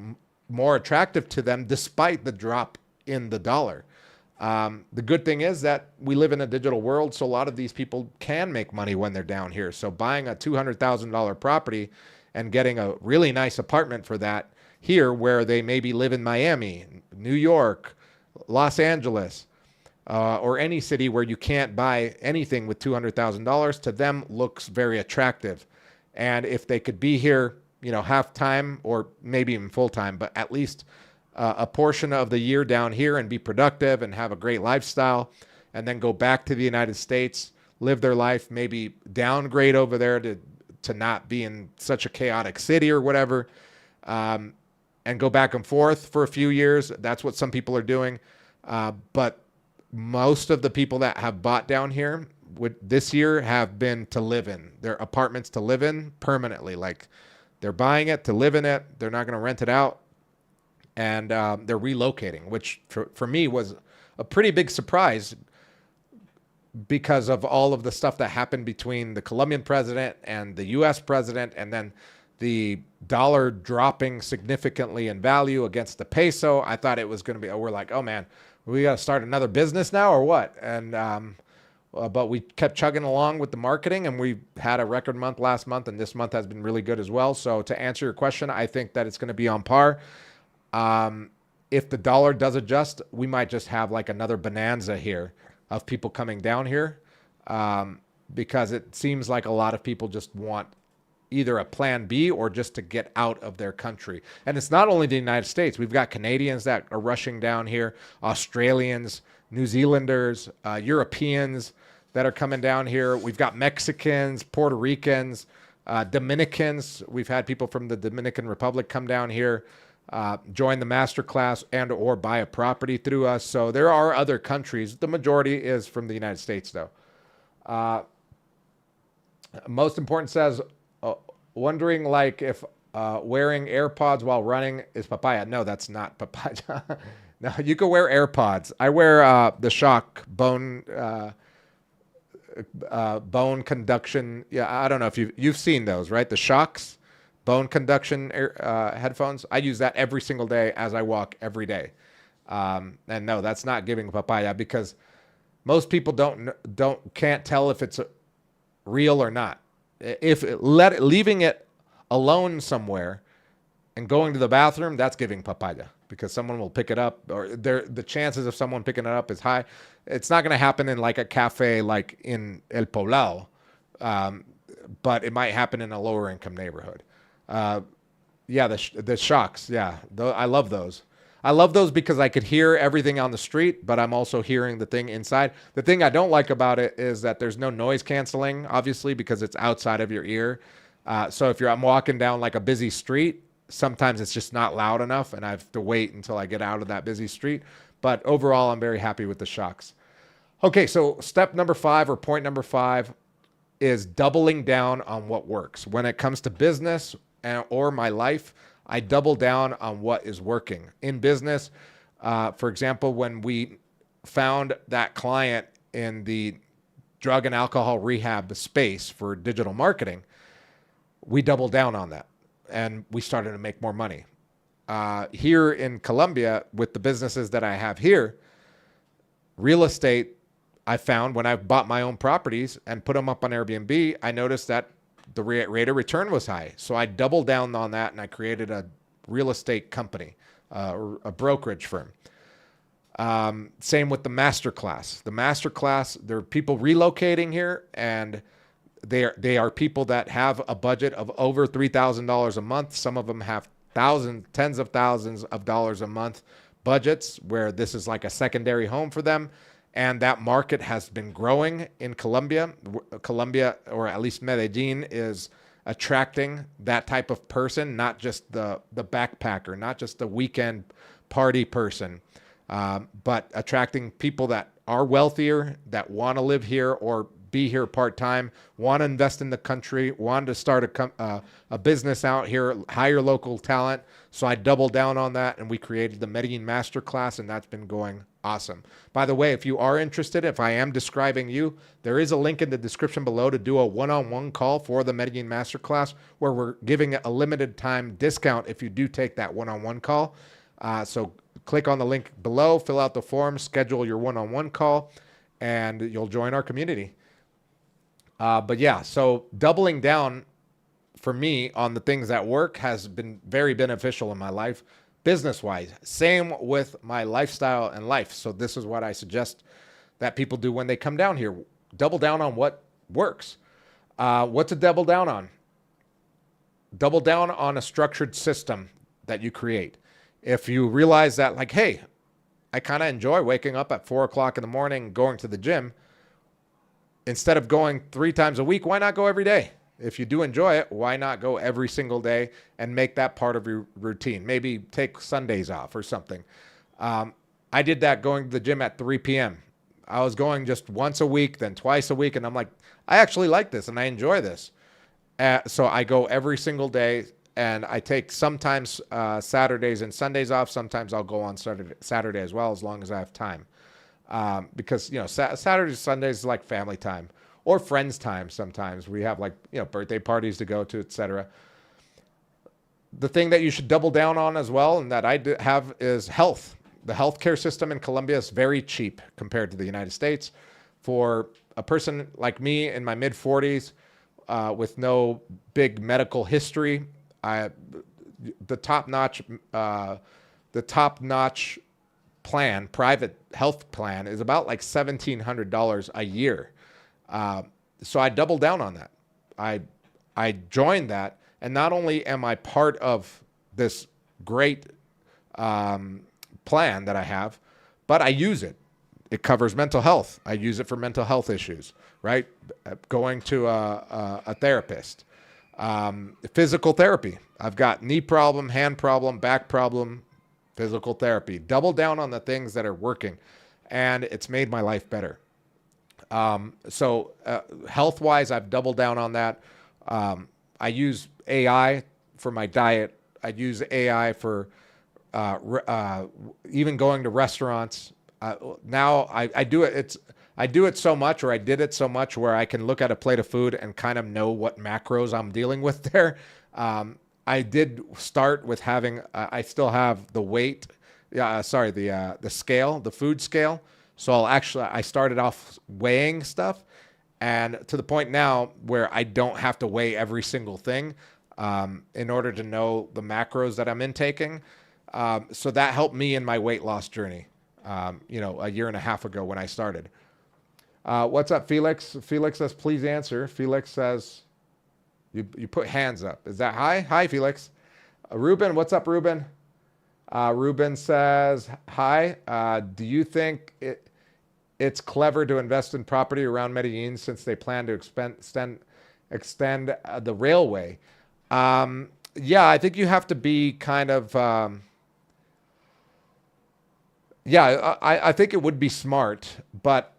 more attractive to them despite the drop in the dollar. The good thing is that we live in a digital world, so a lot of these people can make money when they're down here. So buying a $200,000 property and getting a really nice apartment for that here, where they maybe live in Miami, New York, Los Angeles, or any city where you can't buy anything with $200,000, to them looks very attractive. And if they could be here, half time or maybe even full time, but at least a portion of the year down here and be productive and have a great lifestyle, and then go back to the United States, live their life, maybe downgrade over there to not be in such a chaotic city or whatever, and go back and forth for a few years. That's what some people are doing. But most of the people that have bought down here this year have been to live in. They're apartments to live in permanently. Like they're buying it to live in it. They're not going to rent it out. And they're relocating, which for me was a pretty big surprise because of all of the stuff that happened between the Colombian president and the U.S. president, and then the dollar dropping significantly in value against the peso. I thought it was going to be, we're like, oh man, we got to start another business now or what? And but we kept chugging along with the marketing, and we had a record month last month, and this month has been really good as well. So to answer your question, I think that it's going to be on par. If the dollar does adjust, we might just have like another bonanza here of people coming down here, because it seems like a lot of people just want either a plan B or just to get out of their country. And it's not only the United States. We've got Canadians that are rushing down here, Australians, New Zealanders, Europeans that are coming down here. We've got Mexicans, Puerto Ricans, Dominicans. We've had people from the Dominican Republic come down here, join the masterclass and or buy a property through us. So there are other countries. The majority is from the United States, though. Most important says, Wondering like if wearing AirPods while running is papaya. No, that's not papaya. No, you can wear AirPods. I wear the Shock bone conduction. Yeah, I don't know if you've seen those, right? The Shocks bone conduction headphones. I use that every single day as I walk every day. And no, that's not giving papaya because most people can't tell if it's real or not. If leaving it alone somewhere and going to the bathroom, that's giving papaya because someone will pick it up, or the chances of someone picking it up is high. It's not going to happen in like a cafe like in El Poblado, but it might happen in a lower income neighborhood. Yeah, the Shocks. Yeah, I love those. I love those because I could hear everything on the street, but I'm also hearing the thing inside. The thing I don't like about it is that there's no noise canceling, obviously, because it's outside of your ear. So if I'm walking down like a busy street, sometimes it's just not loud enough, and I have to wait until I get out of that busy street. But overall, I'm very happy with the Shocks. Okay, so step number 5 or point number 5 is doubling down on what works. When it comes to business or my life, I double down on what is working. In business, for example, when we found that client in the drug and alcohol rehab space for digital marketing, we doubled down on that and we started to make more money. Here in Colombia, with the businesses that I have here, real estate, I found when I bought my own properties and put them up on Airbnb, I noticed that the rate of return was high. So I doubled down on that and I created a real estate company, or a brokerage firm. Same with the masterclass. The masterclass, there are people relocating here, and they are people that have a budget of over $3,000 a month. Some of them have tens of thousands of dollars a month budgets where this is like a secondary home for them. And that market has been growing in Colombia. Colombia, or at least Medellin, is attracting that type of person, not just the backpacker, not just the weekend party person, but attracting people that are wealthier, that want to live here or be here part-time, want to invest in the country, want to start a business out here, hire local talent. So I doubled down on that, and we created the Medellin Masterclass, and that's been going awesome. By the way, if you are interested, if I am describing you, there is a link in the description below to do a one-on-one call for the Medellin Masterclass, where we're giving a limited time discount if you do take that one-on-one call. So click on the link below, fill out the form, schedule your one-on-one call, and you'll join our community. But yeah, so doubling down for me on the things that work has been very beneficial in my life, business-wise. Same with my lifestyle and life. So this is what I suggest that people do when they come down here. Double down on what works. What to double down on? Double down on a structured system that you create. If you realize that, like, hey, I kind of enjoy waking up at 4 o'clock in the morning, going to the gym, instead of going 3 times a week, why not go every day? If you do enjoy it, why not go every single day and make that part of your routine? Maybe take Sundays off or something. I did that going to the gym at 3 p.m. I was going just once a week, then twice a week, and I'm like, I actually like this and I enjoy this. So I go every single day, and I take sometimes Saturdays and Sundays off. Sometimes I'll go on Saturday as well, as long as I have time. Because, Saturdays, Sundays is like family time or friends time. Sometimes we have birthday parties to go to, etc. The thing that you should double down on as well, and that I have, is health. The healthcare system in Colombia is very cheap compared to the United States. For a person like me in my mid 40s, with no big medical history, the top notch plan, private health plan, is about like $1,700 a year. So I doubled down on that. I joined that, and not only am I part of this great plan that I have, but I use it. It covers mental health. I use it for mental health issues, right? Going to a therapist. Physical therapy. I've got knee problem, hand problem, back problem, physical therapy. Double down on the things that are working, and it's made my life better. So health-wise, I've doubled down on that. I use AI for my diet. I'd use AI for even going to restaurants. Now I do it. I do it so much, or I did it so much, where I can look at a plate of food and kind of know what macros I'm dealing with there. I did start with having. I still have the weight. Sorry, the scale, the food scale. So I started off weighing stuff, and to the point now where I don't have to weigh every single thing in order to know the macros that I'm intaking. So that helped me in my weight loss journey. A year and a half ago when I started. What's up, Felix? Felix says, please answer. Felix says, you put hands up. Is that hi? Hi, Felix. Ruben, what's up, Ruben? Ruben says, hi. Do you think it's clever to invest in property around Medellin since they plan to extend the railway? Yeah, I think you have to be kind of... I think it would be smart, but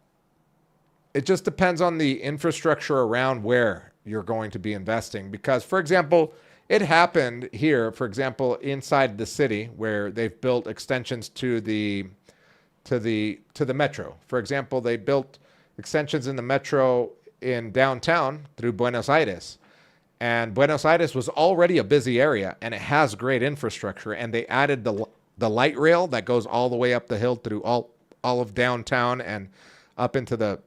it just depends on the infrastructure around where you're going to be investing. Because, for example, it happened here, for example, inside the city where they've built extensions to the metro. For example, they built extensions in the metro in downtown through Buenos Aires. And Buenos Aires was already a busy area, and it has great infrastructure. And they added the light rail that goes all the way up the hill through all of downtown and up into the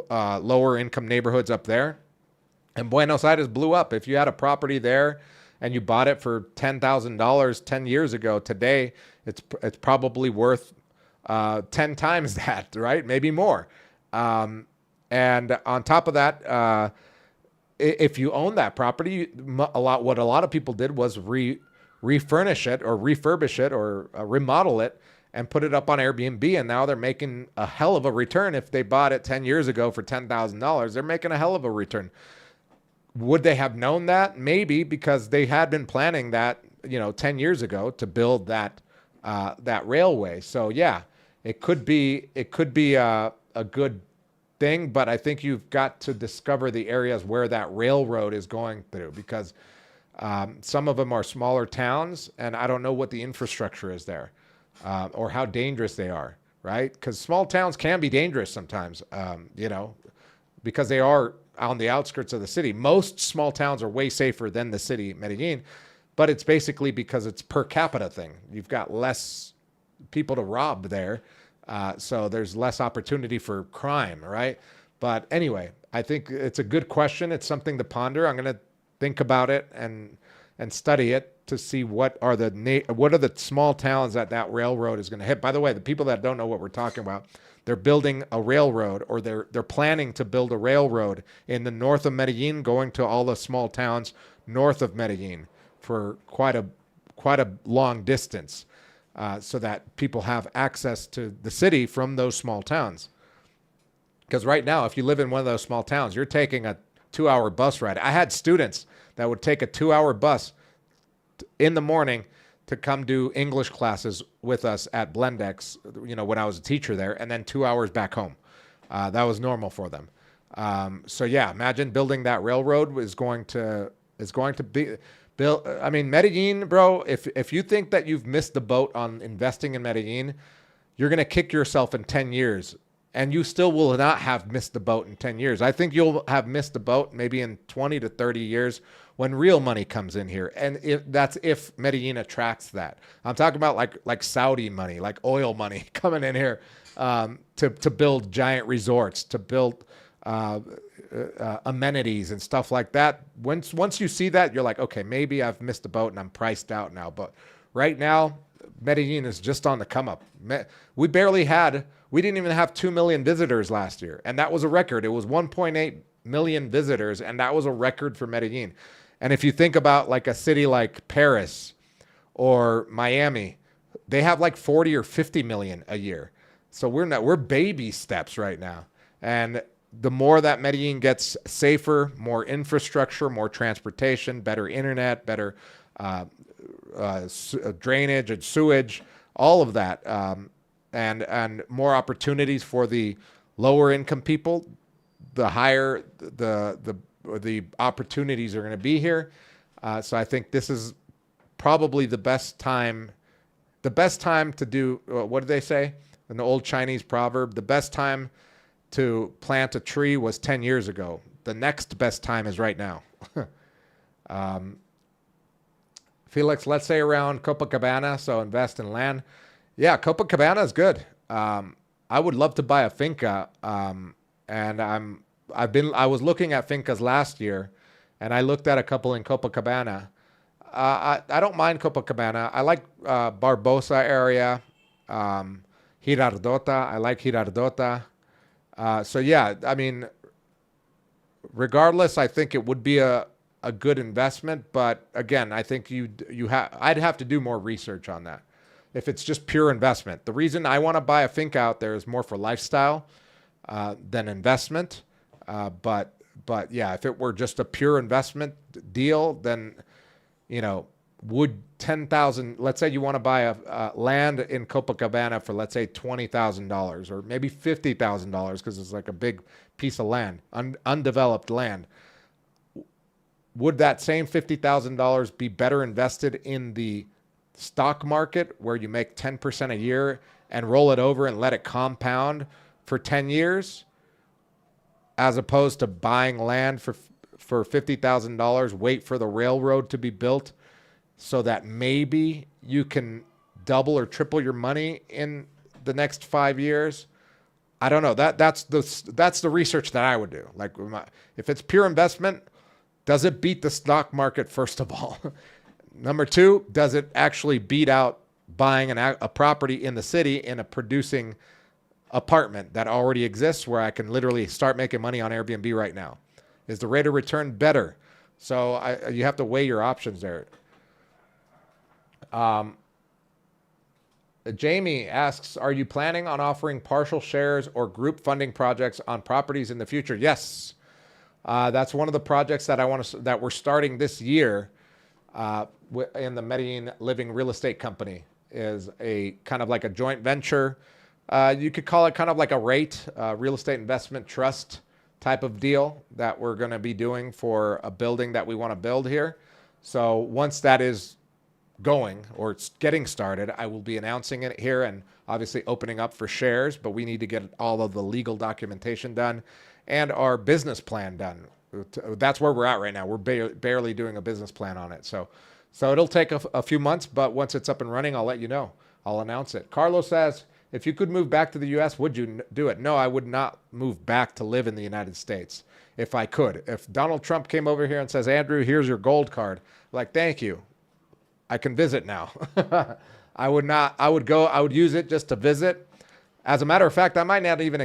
lower income neighborhoods up there. And Buenos Aires blew up. If you had a property there and you bought it for $10,000 10 years ago, today it's probably worth 10 times that, right? Maybe more. And on top of that, if you own that property, what a lot of people did was refurnish it or refurbish it or remodel it and put it up on Airbnb. And now they're making a hell of a return. If they bought it 10 years ago for $10,000, they're making a hell of a return. Would they have known that? Maybe, because they had been planning that, 10 years ago to build that railway. So yeah, it could be a good thing, but I think you've got to discover the areas where that railroad is going through, because some of them are smaller towns, and I don't know what the infrastructure is there, or how dangerous they are, right? Because small towns can be dangerous sometimes, because they are on the outskirts of the city. Most small towns are way safer than the city, Medellin, but it's basically because it's per capita thing. You've got less people to rob there, so there's less opportunity for crime, right? But anyway, I think it's a good question. It's something to ponder. I'm going to think about it and study it to see what are the small towns that railroad is going to hit. By the way, the people that don't know what we're talking about, they're building a railroad, or they're planning to build a railroad in the north of Medellin, going to all the small towns north of Medellin for quite a long distance, so that people have access to the city from those small towns. Because right now, if you live in one of those small towns, you're taking a 2-hour bus ride. I had students that would take a 2-hour bus in the morning to come do English classes with us at Blendex, when I was a teacher there, and then 2 hours back home. That was normal for them. So yeah, imagine building that railroad is going to be built. I mean, Medellin, bro, if you think that you've missed the boat on investing in Medellin, you're going to kick yourself in 10 years. And you still will not have missed the boat in 10 years. I think you'll have missed the boat maybe in 20 to 30 years when real money comes in here. And that's if Medellin attracts that. I'm talking about like Saudi money, like oil money coming in here to build giant resorts, to build amenities and stuff like that. Once you see that, you're like, okay, maybe I've missed the boat and I'm priced out now. But right now, Medellin is just on the come up. We didn't even have 2 million visitors last year. And that was a record. It was 1.8 million visitors. And that was a record for Medellin. And if you think about like a city like Paris or Miami, they have like 40 or 50 million a year. So we're baby steps right now. And the more that Medellin gets safer, more infrastructure, more transportation, better internet, better drainage and sewage, all of that, and more opportunities for the lower income people, the higher the opportunities are going to be here. So I think this is probably the best time. The best time to do, what do they say? An old Chinese proverb, the best time to plant a tree was 10 years ago. The next best time is right now. Felix, let's say around Copacabana, so invest in land. Yeah, Copacabana is good. I would love to buy a finca, and I was looking at fincas last year, and I looked at a couple in Copacabana. I don't mind Copacabana. I like Barbosa area, Girardota. I like Girardota. So yeah, I mean, regardless, I think it would be a good investment. But again, I think I'd have to do more research on that. If it's just pure investment, the reason I want to buy a finca out there is more for lifestyle than investment. But yeah, if it were just a pure investment deal, then would 10,000, let's say you want to buy a land in Copacabana for, let's say, $20,000 or maybe $50,000 because it's like a big piece of land, undeveloped land. Would that same $50,000 be better invested in the stock market where you make 10% a year and roll it over and let it compound for 10 years as opposed to buying land for $50,000, wait for the railroad to be built so that maybe you can double or triple your money in the next 5 years? I don't know. That's the research that I would do. Like, if it's pure investment, does it beat the stock market, first of all? Number two, does it actually beat out buying a property in the city in a producing apartment that already exists where I can literally start making money on Airbnb right now? Is the rate of return better? So you have to weigh your options there. Jamie asks, are you planning on offering partial shares or group funding projects on properties in the future? Yes. That's one of the projects that we're starting this year in the Medellin Living Real Estate Company. Is a kind of like a joint venture. You could call it kind of like a REIT, real estate investment trust type of deal that we're going to be doing for a building that we want to build here. So once that is going or it's getting started, I will be announcing it here and obviously opening up for shares, but we need to get all of the legal documentation done and our business plan done. That's where we're at right now. We're barely doing a business plan on it. So it'll take a few months, but once it's up and running, I'll let you know. I'll announce it. Carlos says, if you could move back to the U.S., would you do it? No, I would not move back to live in the United States if I could. If Donald Trump came over here and says, Andrew, here's your gold card, like, thank you. I can visit now. I would use it just to visit. As a matter of fact, I might not even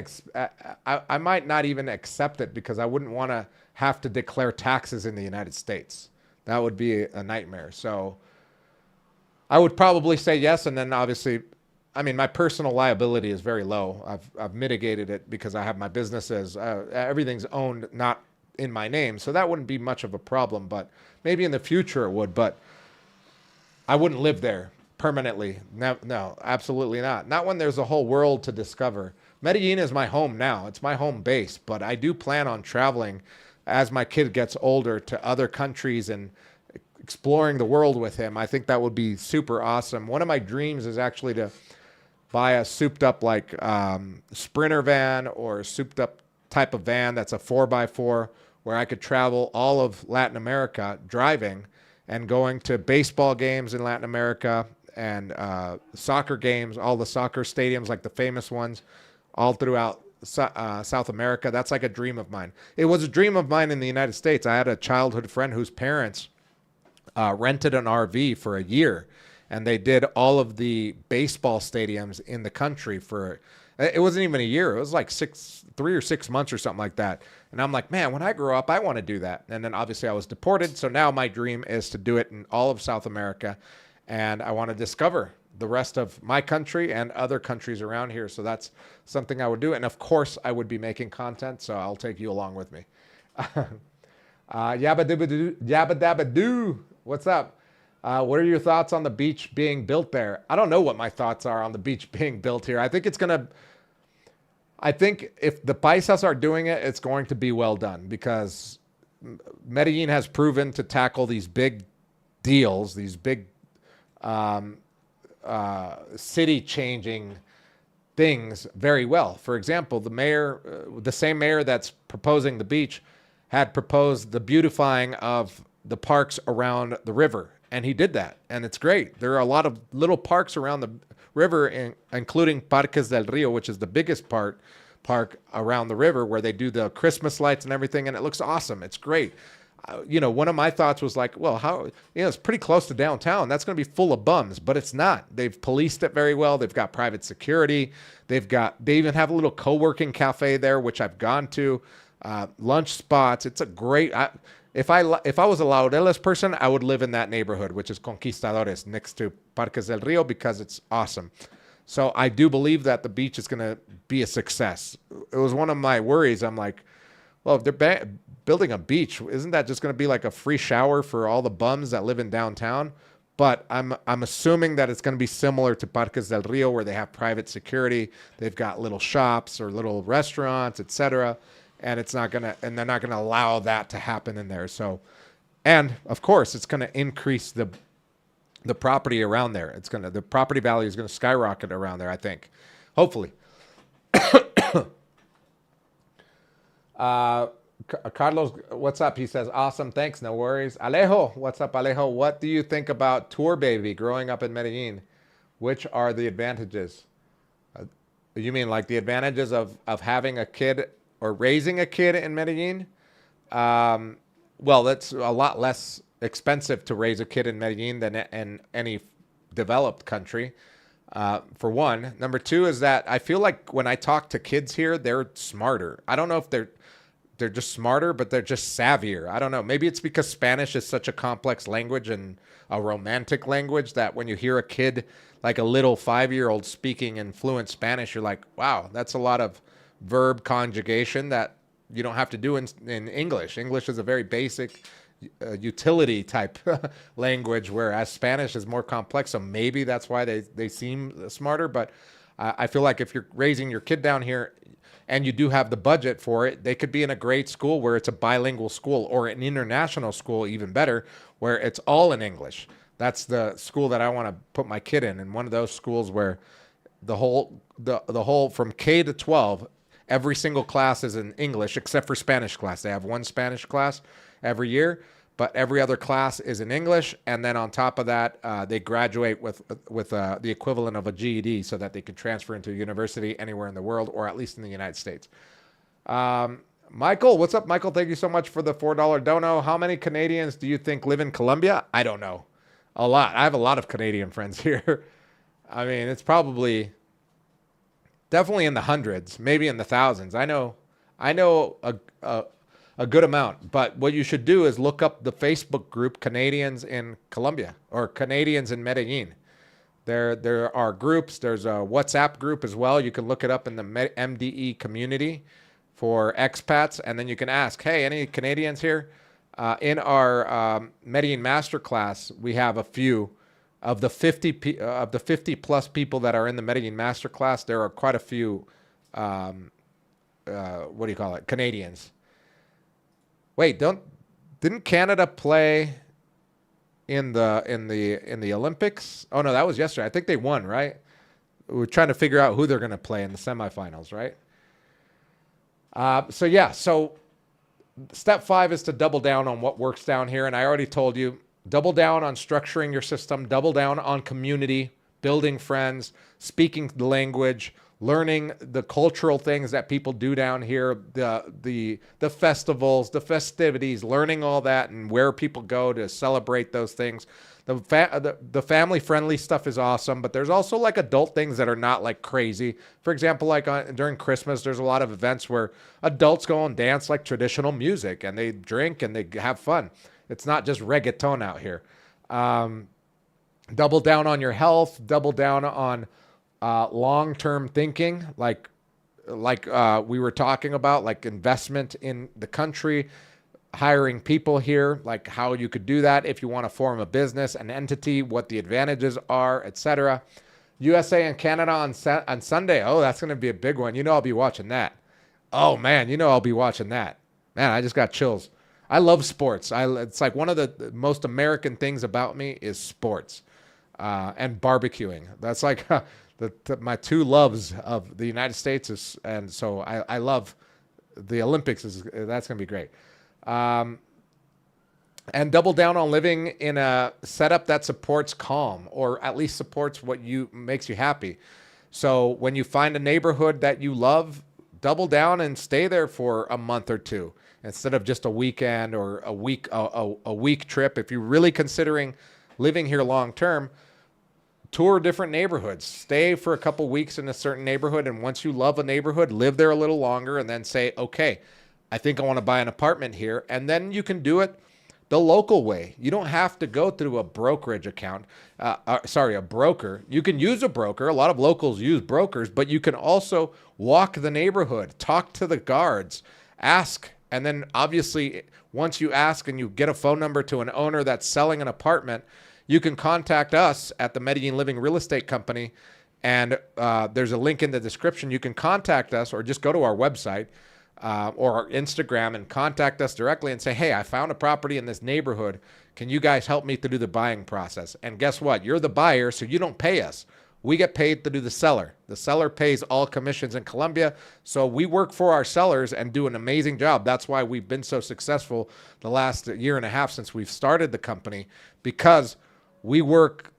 accept it because I wouldn't want to have to declare taxes in the United States. That would be a nightmare. So I would probably say yes. And then obviously, I mean, my personal liability is very low. I've mitigated it because I have my businesses. Everything's owned, not in my name. So that wouldn't be much of a problem, but maybe in the future it would, but I wouldn't live there permanently. No, absolutely not. Not when there's a whole world to discover. Medellin is my home now. It's my home base, but I do plan on traveling as my kid gets older to other countries and exploring the world with him. I think that would be super awesome. One of my dreams is actually to buy a souped up like Sprinter van or a souped up type of van that's a 4x4 where I could travel all of Latin America driving and going to baseball games in Latin America and soccer games, all the soccer stadiums, like the famous ones, all throughout South America. That's like a dream of mine. It was a dream of mine in the United States. I had a childhood friend whose parents rented an RV for a year, and they did all of the baseball stadiums in the country for, it wasn't even a year. It was like 3 or 6 months or something like that. And I'm like, man, when I grow up, I want to do that. And then obviously I was deported. So now my dream is to do it in all of South America. And I want to discover the rest of my country and other countries around here. So that's something I would do. And of course I would be making content. So I'll take you along with me. Yabba dabba doo. What's up? What are your thoughts on the beach being built there? I don't know what my thoughts are on the beach being built here. I think if the paisas are doing it, it's going to be well done because Medellin has proven to tackle these big deals, these big um, city-changing things very well. For example, the mayor, the same mayor that's proposing the beach, had proposed the beautifying of the parks around the river, and he did that, and it's great. There are a lot of little parks around the river, including Parques del Rio, which is the biggest park around the river, where they do the Christmas lights and everything, and it looks awesome. It's great. One of my thoughts was like, well, it's pretty close to downtown. That's going to be full of bums, but it's not. They've policed it very well. They've got private security. They even have a little co-working cafe there, which I've gone to, lunch spots. It's a great, if I was a Laureles person, I would live in that neighborhood, which is Conquistadores, next to Parques del Rio, because it's awesome. So I do believe that the beach is going to be a success. It was one of my worries. I'm like, well, if they're building a beach, isn't that just going to be like a free shower for all the bums that live in downtown? But I'm assuming that it's going to be similar to Parques del Rio, where they have private security. They've got little shops or little restaurants, etc. And they're not going to allow that to happen in there. So, and of course, it's going to increase the property around there. The property value is going to skyrocket around there, I think. Hopefully. Carlos, what's up? He says, awesome, thanks, no worries. Alejo, what's up, Alejo? What do you think about Tour Baby growing up in Medellin? Which are the advantages? You mean like the advantages of having a kid or raising a kid in Medellin? Well, that's a lot less expensive to raise a kid in Medellin than in any developed country. For one. Number two is that I feel like when I talk to kids here, they're smarter. I don't know if they're just smarter, but they're just savvier. I don't know. Maybe it's because Spanish is such a complex language and a romantic language that when you hear a kid, like a little 5-year-old speaking in fluent Spanish, you're like, wow, that's a lot of verb conjugation that you don't have to do in English. English is a very basic utility type language, whereas Spanish is more complex. So maybe that's why they seem smarter. But I feel like if you're raising your kid down here and you do have the budget for it, they could be in a great school where it's a bilingual school, or an international school, even better, where it's all in English. That's the school that I want to put my kid in one of those schools where the whole from K to 12, every single class is in English except for Spanish class. They have one Spanish class every year, but every other class is in English. And then on top of that, they graduate with the equivalent of a GED, so that they can transfer into a university anywhere in the world, or at least in the United States. Michael, what's up, Michael? Thank you so much for the $4 dono. How many Canadians do you think live in Colombia? I don't know. A lot. I have a lot of Canadian friends here. I mean, it's probably definitely in the hundreds, maybe in the thousands. I know a good amount. But what you should do is look up the Facebook group Canadians in Colombia, or Canadians in Medellin. There are groups. There's a WhatsApp group as well. You can look it up in the MDE community for expats, and then you can ask, hey, any Canadians here? In our Medellin Masterclass, we have a few of the 50 plus people that are in the Medellin Masterclass. There are quite a few. What do you call it? Canadians. Wait, didn't Canada play in the Olympics? Oh no, that was yesterday. I think they won, right? We're trying to figure out who they're going to play in the semifinals, right? So step 5 is to double down on what works down here. And I already told you, double down on structuring your system, double down on community, building friends, speaking the language, learning the cultural things that people do down here, the festivals, the festivities, learning all that and where people go to celebrate those things. The family-friendly stuff is awesome, but there's also like adult things that are not like crazy. For example, like during Christmas, there's a lot of events where adults go and dance like traditional music, and they drink and they have fun. It's not just reggaeton out here. Double down on your health. Double down on long-term thinking, like we were talking about, like investment in the country, hiring people here, like how you could do that if you want to form a business, an entity, what the advantages are, etc. USA and Canada on Sunday. Oh, that's going to be a big one. You know I'll be watching that. Oh, man, you know I'll be watching that. Man, I just got chills. I love sports. It's like one of the most American things about me is sports and barbecuing. That's like my two loves of the United States and so I love the Olympics. That's going to be great. And double down on living in a setup that supports calm, or at least supports what makes you happy. So when you find a neighborhood that you love, double down and stay there for a month or two instead of just a weekend or a week trip. If you're really considering living here long term, tour different neighborhoods. Stay for a couple weeks in a certain neighborhood, and once you love a neighborhood, live there a little longer, and then say, okay, I think I want to buy an apartment here, and then you can do it the local way. You don't have to go through a brokerage account. A broker. You can use a broker. A lot of locals use brokers, but you can also walk the neighborhood, talk to the guards, ask. And then obviously, once you ask and you get a phone number to an owner that's selling an apartment, you can contact us at the Medellin Living Real Estate Company. And there's a link in the description. You can contact us or just go to our website or our Instagram and contact us directly and say, hey, I found a property in this neighborhood. Can you guys help me to do the buying process? And guess what? You're the buyer, so you don't pay us. We get paid to do the seller. The seller pays all commissions in Colombia. So we work for our sellers and do an amazing job. That's why we've been so successful the last year and a half since we've started the company, because we work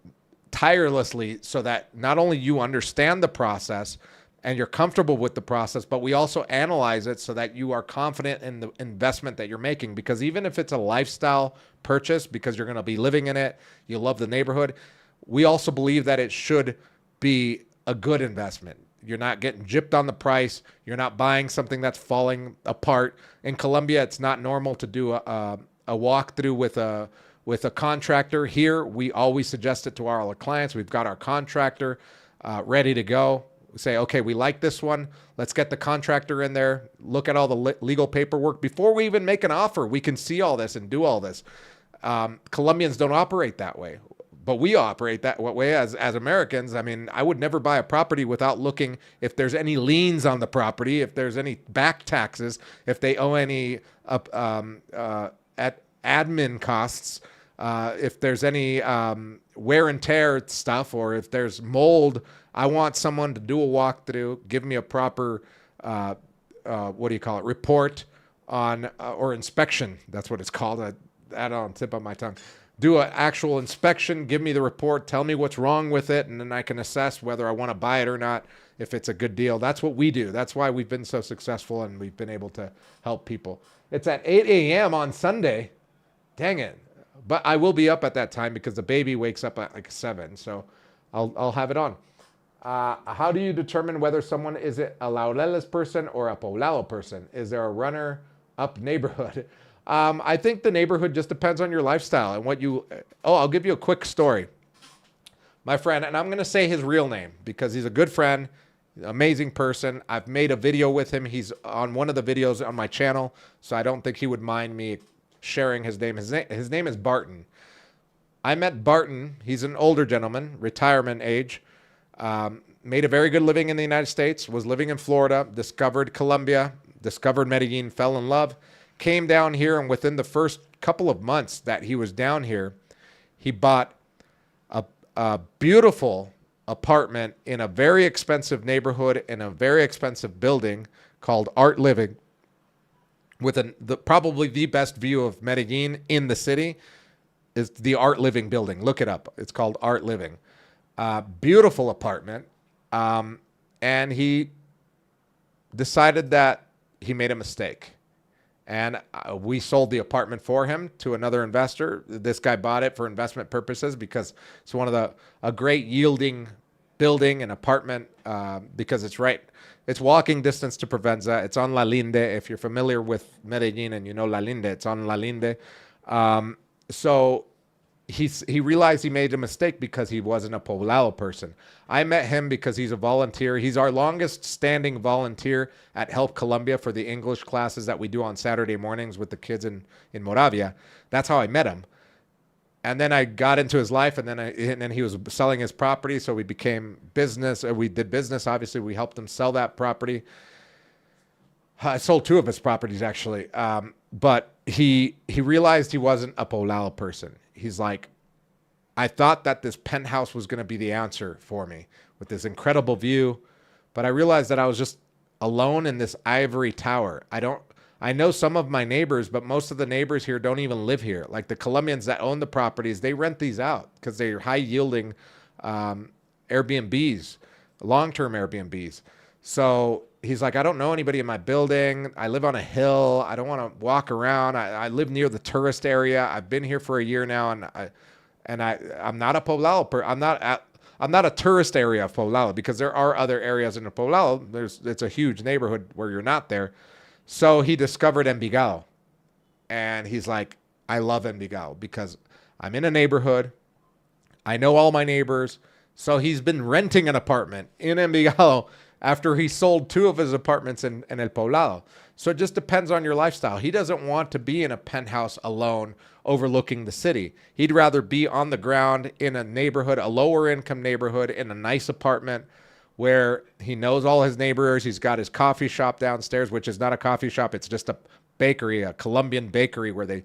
tirelessly so that not only you understand the process and you're comfortable with the process, but we also analyze it so that you are confident in the investment that you're making. Because even if it's a lifestyle purchase, because you're going to be living in it, you love the neighborhood, we also believe that it should be a good investment. You're not getting gypped on the price. You're not buying something that's falling apart. In Colombia, it's not normal to do a walkthrough with a contractor. Here, we always suggest it to our clients. We've got our contractor ready to go. We say, okay, we like this one. Let's get the contractor in there, look at all the legal paperwork. Before we even make an offer, we can see all this and do all this. Colombians don't operate that way, but we operate that way as Americans. I mean, I would never buy a property without looking if there's any liens on the property, if there's any back taxes, if they owe any admin costs, if there's any wear and tear stuff, or if there's mold. I want someone to do a walkthrough, give me a proper, report on, or inspection. That's what it's called. That on the tip of my tongue. Do an actual inspection, give me the report, tell me what's wrong with it, and then I can assess whether I want to buy it or not, if it's a good deal. That's what we do. That's why we've been so successful and we've been able to help people. It's at 8 a.m. on Sunday. Dang it. But I will be up at that time because the baby wakes up at like 7, so I'll have it on. How do you determine whether someone is a Laureles person or a Poblado person? Is there a runner-up neighborhood? I think the neighborhood just depends on your lifestyle and what you... I'll give you a quick story. My friend, and I'm going to say his real name because he's a good friend, amazing person. I've made a video with him. He's on one of the videos on my channel, so I don't think he would mind me sharing his name. His name is Barton. I met Barton. He's an older gentleman, retirement age. Made a very good living in the United States, was living in Florida, discovered Colombia, discovered Medellin, fell in love, came down here, and within the first couple of months that he was down here, he bought a beautiful apartment in a very expensive neighborhood in a very expensive building called Art Living, with probably the best view of Medellin in the city is the Art Living building. Look it up. It's called Art Living. Beautiful apartment. And he decided that he made a mistake. And we sold the apartment for him to another investor. This guy bought it for investment purposes because it's a great yielding building and apartment because it's walking distance to Provenza. It's on La Linde. If you're familiar with Medellin and you know La Linde, it's on La Linde. So he realized he made a mistake because he wasn't a Poblado person. I met him because he's a volunteer. He's our longest standing volunteer at Help Colombia for the English classes that we do on Saturday mornings with the kids in Moravia. That's how I met him. And then I got into his life, and then he was selling his property, so we became business. We did business, obviously. We helped him sell that property. I sold 2 of his properties actually. But he realized he wasn't a Poblado person. He's like, I thought that this penthouse was going to be the answer for me with this incredible view, but I realized that I was just alone in this ivory tower. I know some of my neighbors, but most of the neighbors here don't even live here. Like the Colombians that own the properties, they rent these out because they're high yielding Airbnbs, long-term Airbnbs. So he's like, I don't know anybody in my building. I live on a hill. I don't want to walk around. I live near the tourist area. I've been here for a year now, and I'm not a Poblado. I'm not a tourist area of Poblado because there are other areas in the Poblado. It's a huge neighborhood where you're not there. So he discovered Envigado, and he's like, I love Envigado because I'm in a neighborhood. I know all my neighbors. So he's been renting an apartment in Envigado after he sold 2 of his apartments in El Poblado. So it just depends on your lifestyle. He doesn't want to be in a penthouse alone overlooking the city. He'd rather be on the ground in a neighborhood, a lower income neighborhood, in a nice apartment where he knows all his neighbors. He's got his coffee shop downstairs, which is not a coffee shop. It's just a bakery, a Colombian bakery where they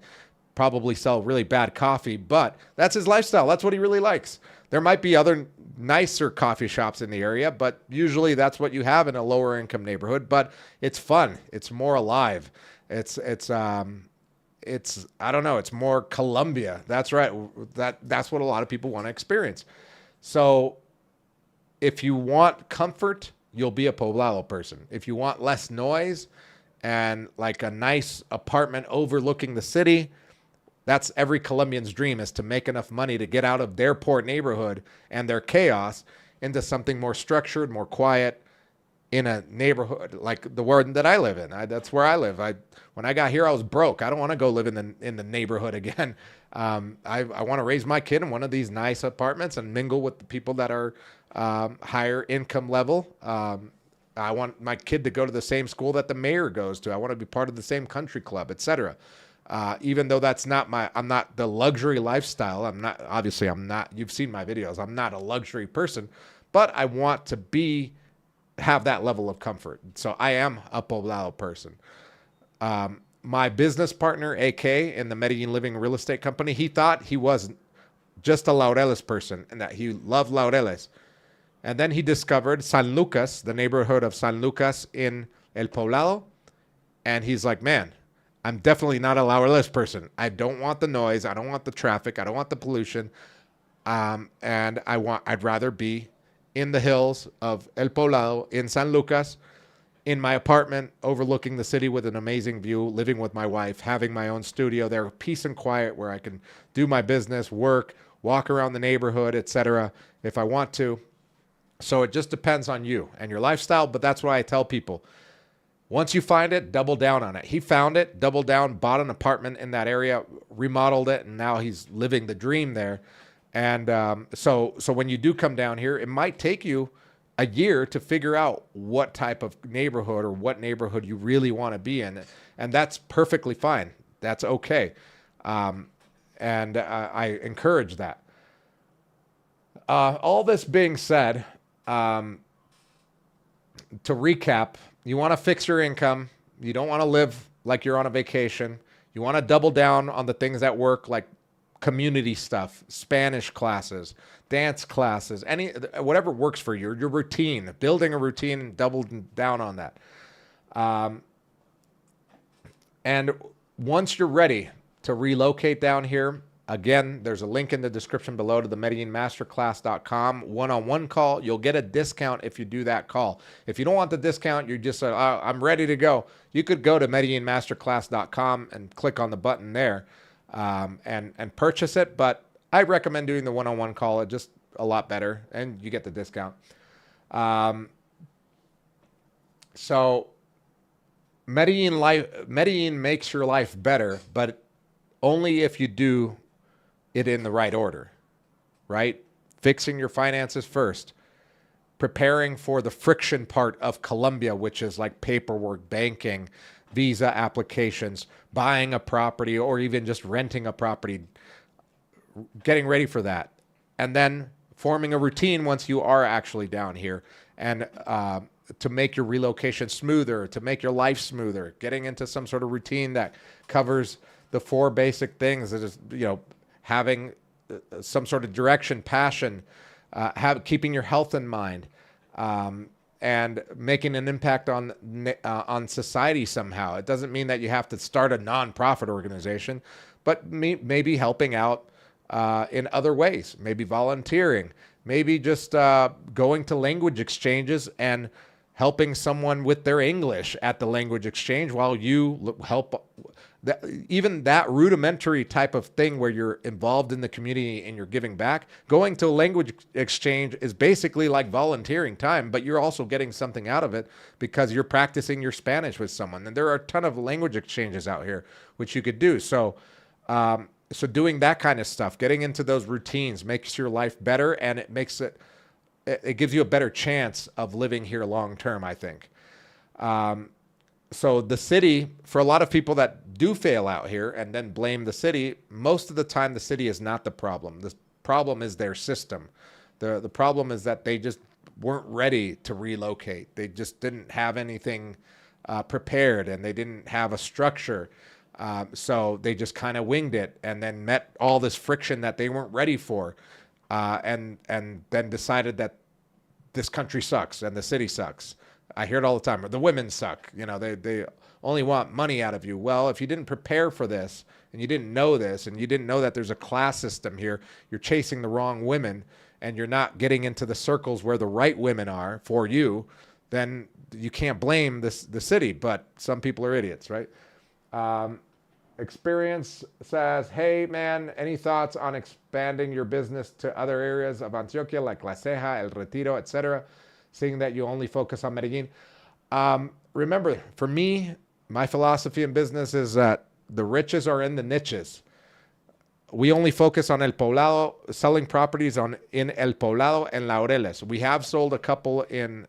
probably sell really bad coffee, but that's his lifestyle. That's what he really likes. There might be other nicer coffee shops in the area, but usually that's what you have in a lower income neighborhood, but it's fun. It's more alive. It's I don't know, it's more Colombia. That's right. That's what a lot of people want to experience. So if you want comfort, you'll be a Poblado person. If you want less noise and like a nice apartment overlooking the city, that's every Colombian's dream, is to make enough money to get out of their poor neighborhood and their chaos into something more structured, more quiet, in a neighborhood like the one that I live in. That's where I live. When I got here, I was broke. I don't want to go live in the neighborhood again. I want to raise my kid in one of these nice apartments and mingle with the people that are higher income level. I want my kid to go to the same school that the mayor goes to. I want to be part of the same country club, etc. Even though I'm not the luxury lifestyle. I'm not, you've seen my videos. I'm not a luxury person, but I want to have that level of comfort. So I am a Poblado person. My business partner, AK, in the Medellin Living Real Estate Company, he thought he was just a Laureles person and that he loved Laureles. And then he discovered San Lucas, the neighborhood of San Lucas in El Poblado. And he's like, man, I'm definitely not a Laureles person. I don't want the noise. I don't want the traffic. I don't want the pollution. And I'd rather be in the hills of El Poblado in San Lucas, in my apartment overlooking the city with an amazing view, living with my wife, having my own studio there, peace and quiet where I can do my business, work, walk around the neighborhood, etc. if I want to. So it just depends on you and your lifestyle, but that's why I tell people, once you find it, double down on it. He found it, doubled down, bought an apartment in that area, remodeled it, and now he's living the dream there. And so when you do come down here, it might take you a year to figure out what type of neighborhood or what neighborhood you really want to be in. And that's perfectly fine. That's okay. And I encourage that. All this being said, to recap, you want to fix your income. You don't want to live like you're on a vacation. You want to double down on the things that work, like community stuff, Spanish classes, dance classes, whatever works for you, your routine, building a routine and doubling down on that. And once you're ready to relocate down here, again, there's a link in the description below to the MedellinMasterclass.com one-on-one call. You'll get a discount if you do that call. If you don't want the discount, you just say, oh, I'm ready to go. You could go to MedellinMasterclass.com and click on the button there and purchase it. But I recommend doing the one-on-one call. It's just a lot better, and you get the discount. So Medellin makes your life better, but only if you do it in the right order, right? Fixing your finances first, preparing for the friction part of Colombia, which is like paperwork, banking, visa applications, buying a property, or even just renting a property, getting ready for that. And then forming a routine once you are actually down here, and to make your relocation smoother, to make your life smoother, getting into some sort of routine that covers the 4 basic things. That is, having some sort of direction, passion, keeping your health in mind, and making an impact on society somehow. It doesn't mean that you have to start a nonprofit organization, but maybe helping out in other ways, maybe volunteering, maybe just going to language exchanges and helping someone with their English at the language exchange while you help. Even that rudimentary type of thing where you're involved in the community and you're giving back, going to a language exchange is basically like volunteering time, but you're also getting something out of it because you're practicing your Spanish with someone. And there are a ton of language exchanges out here, which you could do. So doing that kind of stuff, getting into those routines makes your life better, and it gives you a better chance of living here long term, I think. So the city, for a lot of people that do fail out here and then blame the city, most of the time the city is not the problem. The problem is their system. The problem is that they just weren't ready to relocate. They just didn't have anything prepared, and they didn't have a structure. So they just kind of winged it and then met all this friction that they weren't ready for, and then decided that this country sucks and the city sucks. I hear it all the time. The women suck. They only want money out of you. Well, if you didn't prepare for this, and you didn't know this, and you didn't know that there's a class system here, you're chasing the wrong women, and you're not getting into the circles where the right women are for you, then you can't blame the city. But some people are idiots, right? Experience says, hey, man, any thoughts on expanding your business to other areas of Antioquia, like La Ceja, El Retiro, etc., seeing that you only focus on Medellin? Remember, for me, my philosophy in business is that the riches are in the niches. We only focus on El Poblado, selling properties in El Poblado and Laureles. We have sold a couple in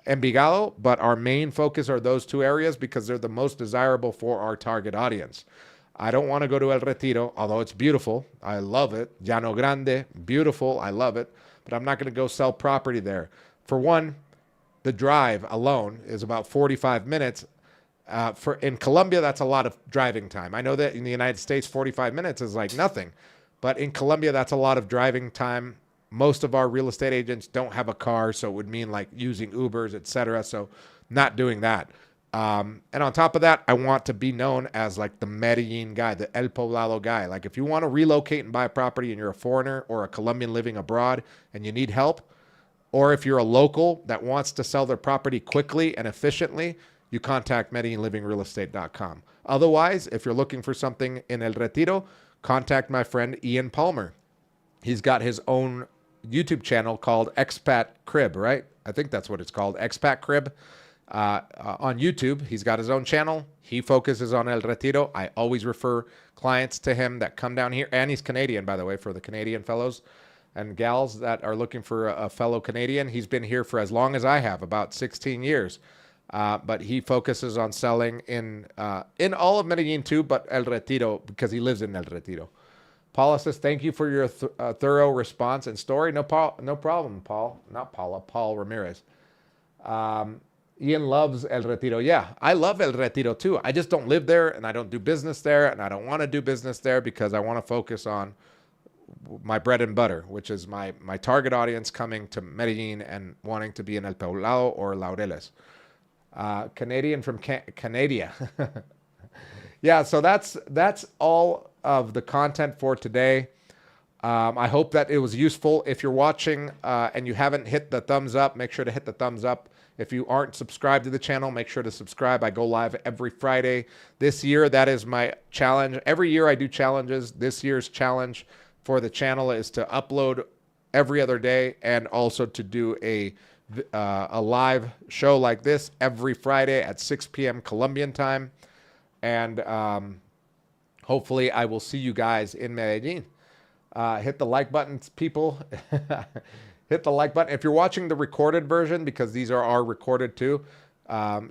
Envigado, but our main focus are those 2 areas because they're the most desirable for our target audience. I don't want to go to El Retiro, although it's beautiful. I love it. Llano Grande, beautiful. I love it. But I'm not going to go sell property there. For one, the drive alone is about 45 minutes. In Colombia, that's a lot of driving time. I know that in the United States, 45 minutes is like nothing. But in Colombia, that's a lot of driving time. Most of our real estate agents don't have a car, so it would mean like using Ubers, etc. So not doing that. And on top of that, I want to be known as like the Medellin guy, the El Poblado guy. Like if you want to relocate and buy a property and you're a foreigner or a Colombian living abroad and you need help, or if you're a local that wants to sell their property quickly and efficiently, you contact MedellinLivingRealEstate.com. Otherwise, if you're looking for something in El Retiro, contact my friend Ian Palmer. He's got his own YouTube channel called Expat Crib, right? I think that's what it's called, Expat Crib. On YouTube, he's got his own channel. He focuses on El Retiro. I always refer clients to him that come down here. And he's Canadian, by the way, for the Canadian fellows and gals that are looking for a fellow Canadian. He's been here for as long as I have, about 16 years. But he focuses on selling in all of Medellin too, but El Retiro, because he lives in El Retiro. Paula says, thank you for your thorough response and story. No problem, Paul. Not Paula, Paul Ramirez. Ian loves El Retiro. Yeah, I love El Retiro too. I just don't live there, and I don't do business there, and I don't want to do business there because I want to focus on my bread and butter, which is my target audience coming to Medellin and wanting to be in El Poblado or Laureles. Canadian from Canada. Yeah, so that's all of the content for today. I hope that it was useful. If you're watching and you haven't hit the thumbs up, make sure to hit the thumbs up. If you aren't subscribed to the channel, make sure to subscribe. I go live every Friday. This year, that is my challenge. Every year I do challenges. This year's challenge for the channel is to upload every other day and also to do a live show like this every Friday at 6 p.m. Colombian time. And hopefully I will see you guys in Medellin. Hit the like button, people. Hit the like button. If you're watching the recorded version, because these are recorded too,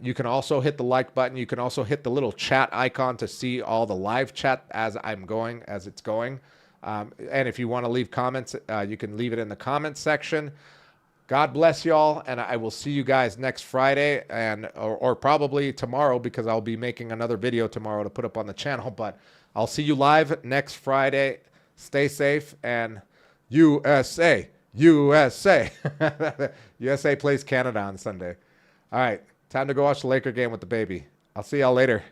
you can also hit the like button. You can also hit the little chat icon to see all the live chat as it's going. And if you want to leave comments, you can leave it in the comments section. God bless y'all, and I will see you guys next Friday or probably tomorrow, because I'll be making another video tomorrow to put up on the channel. But I'll see you live next Friday. Stay safe, and USA, USA. USA plays Canada on Sunday. All right, time to go watch the Laker game with the baby. I'll see y'all later.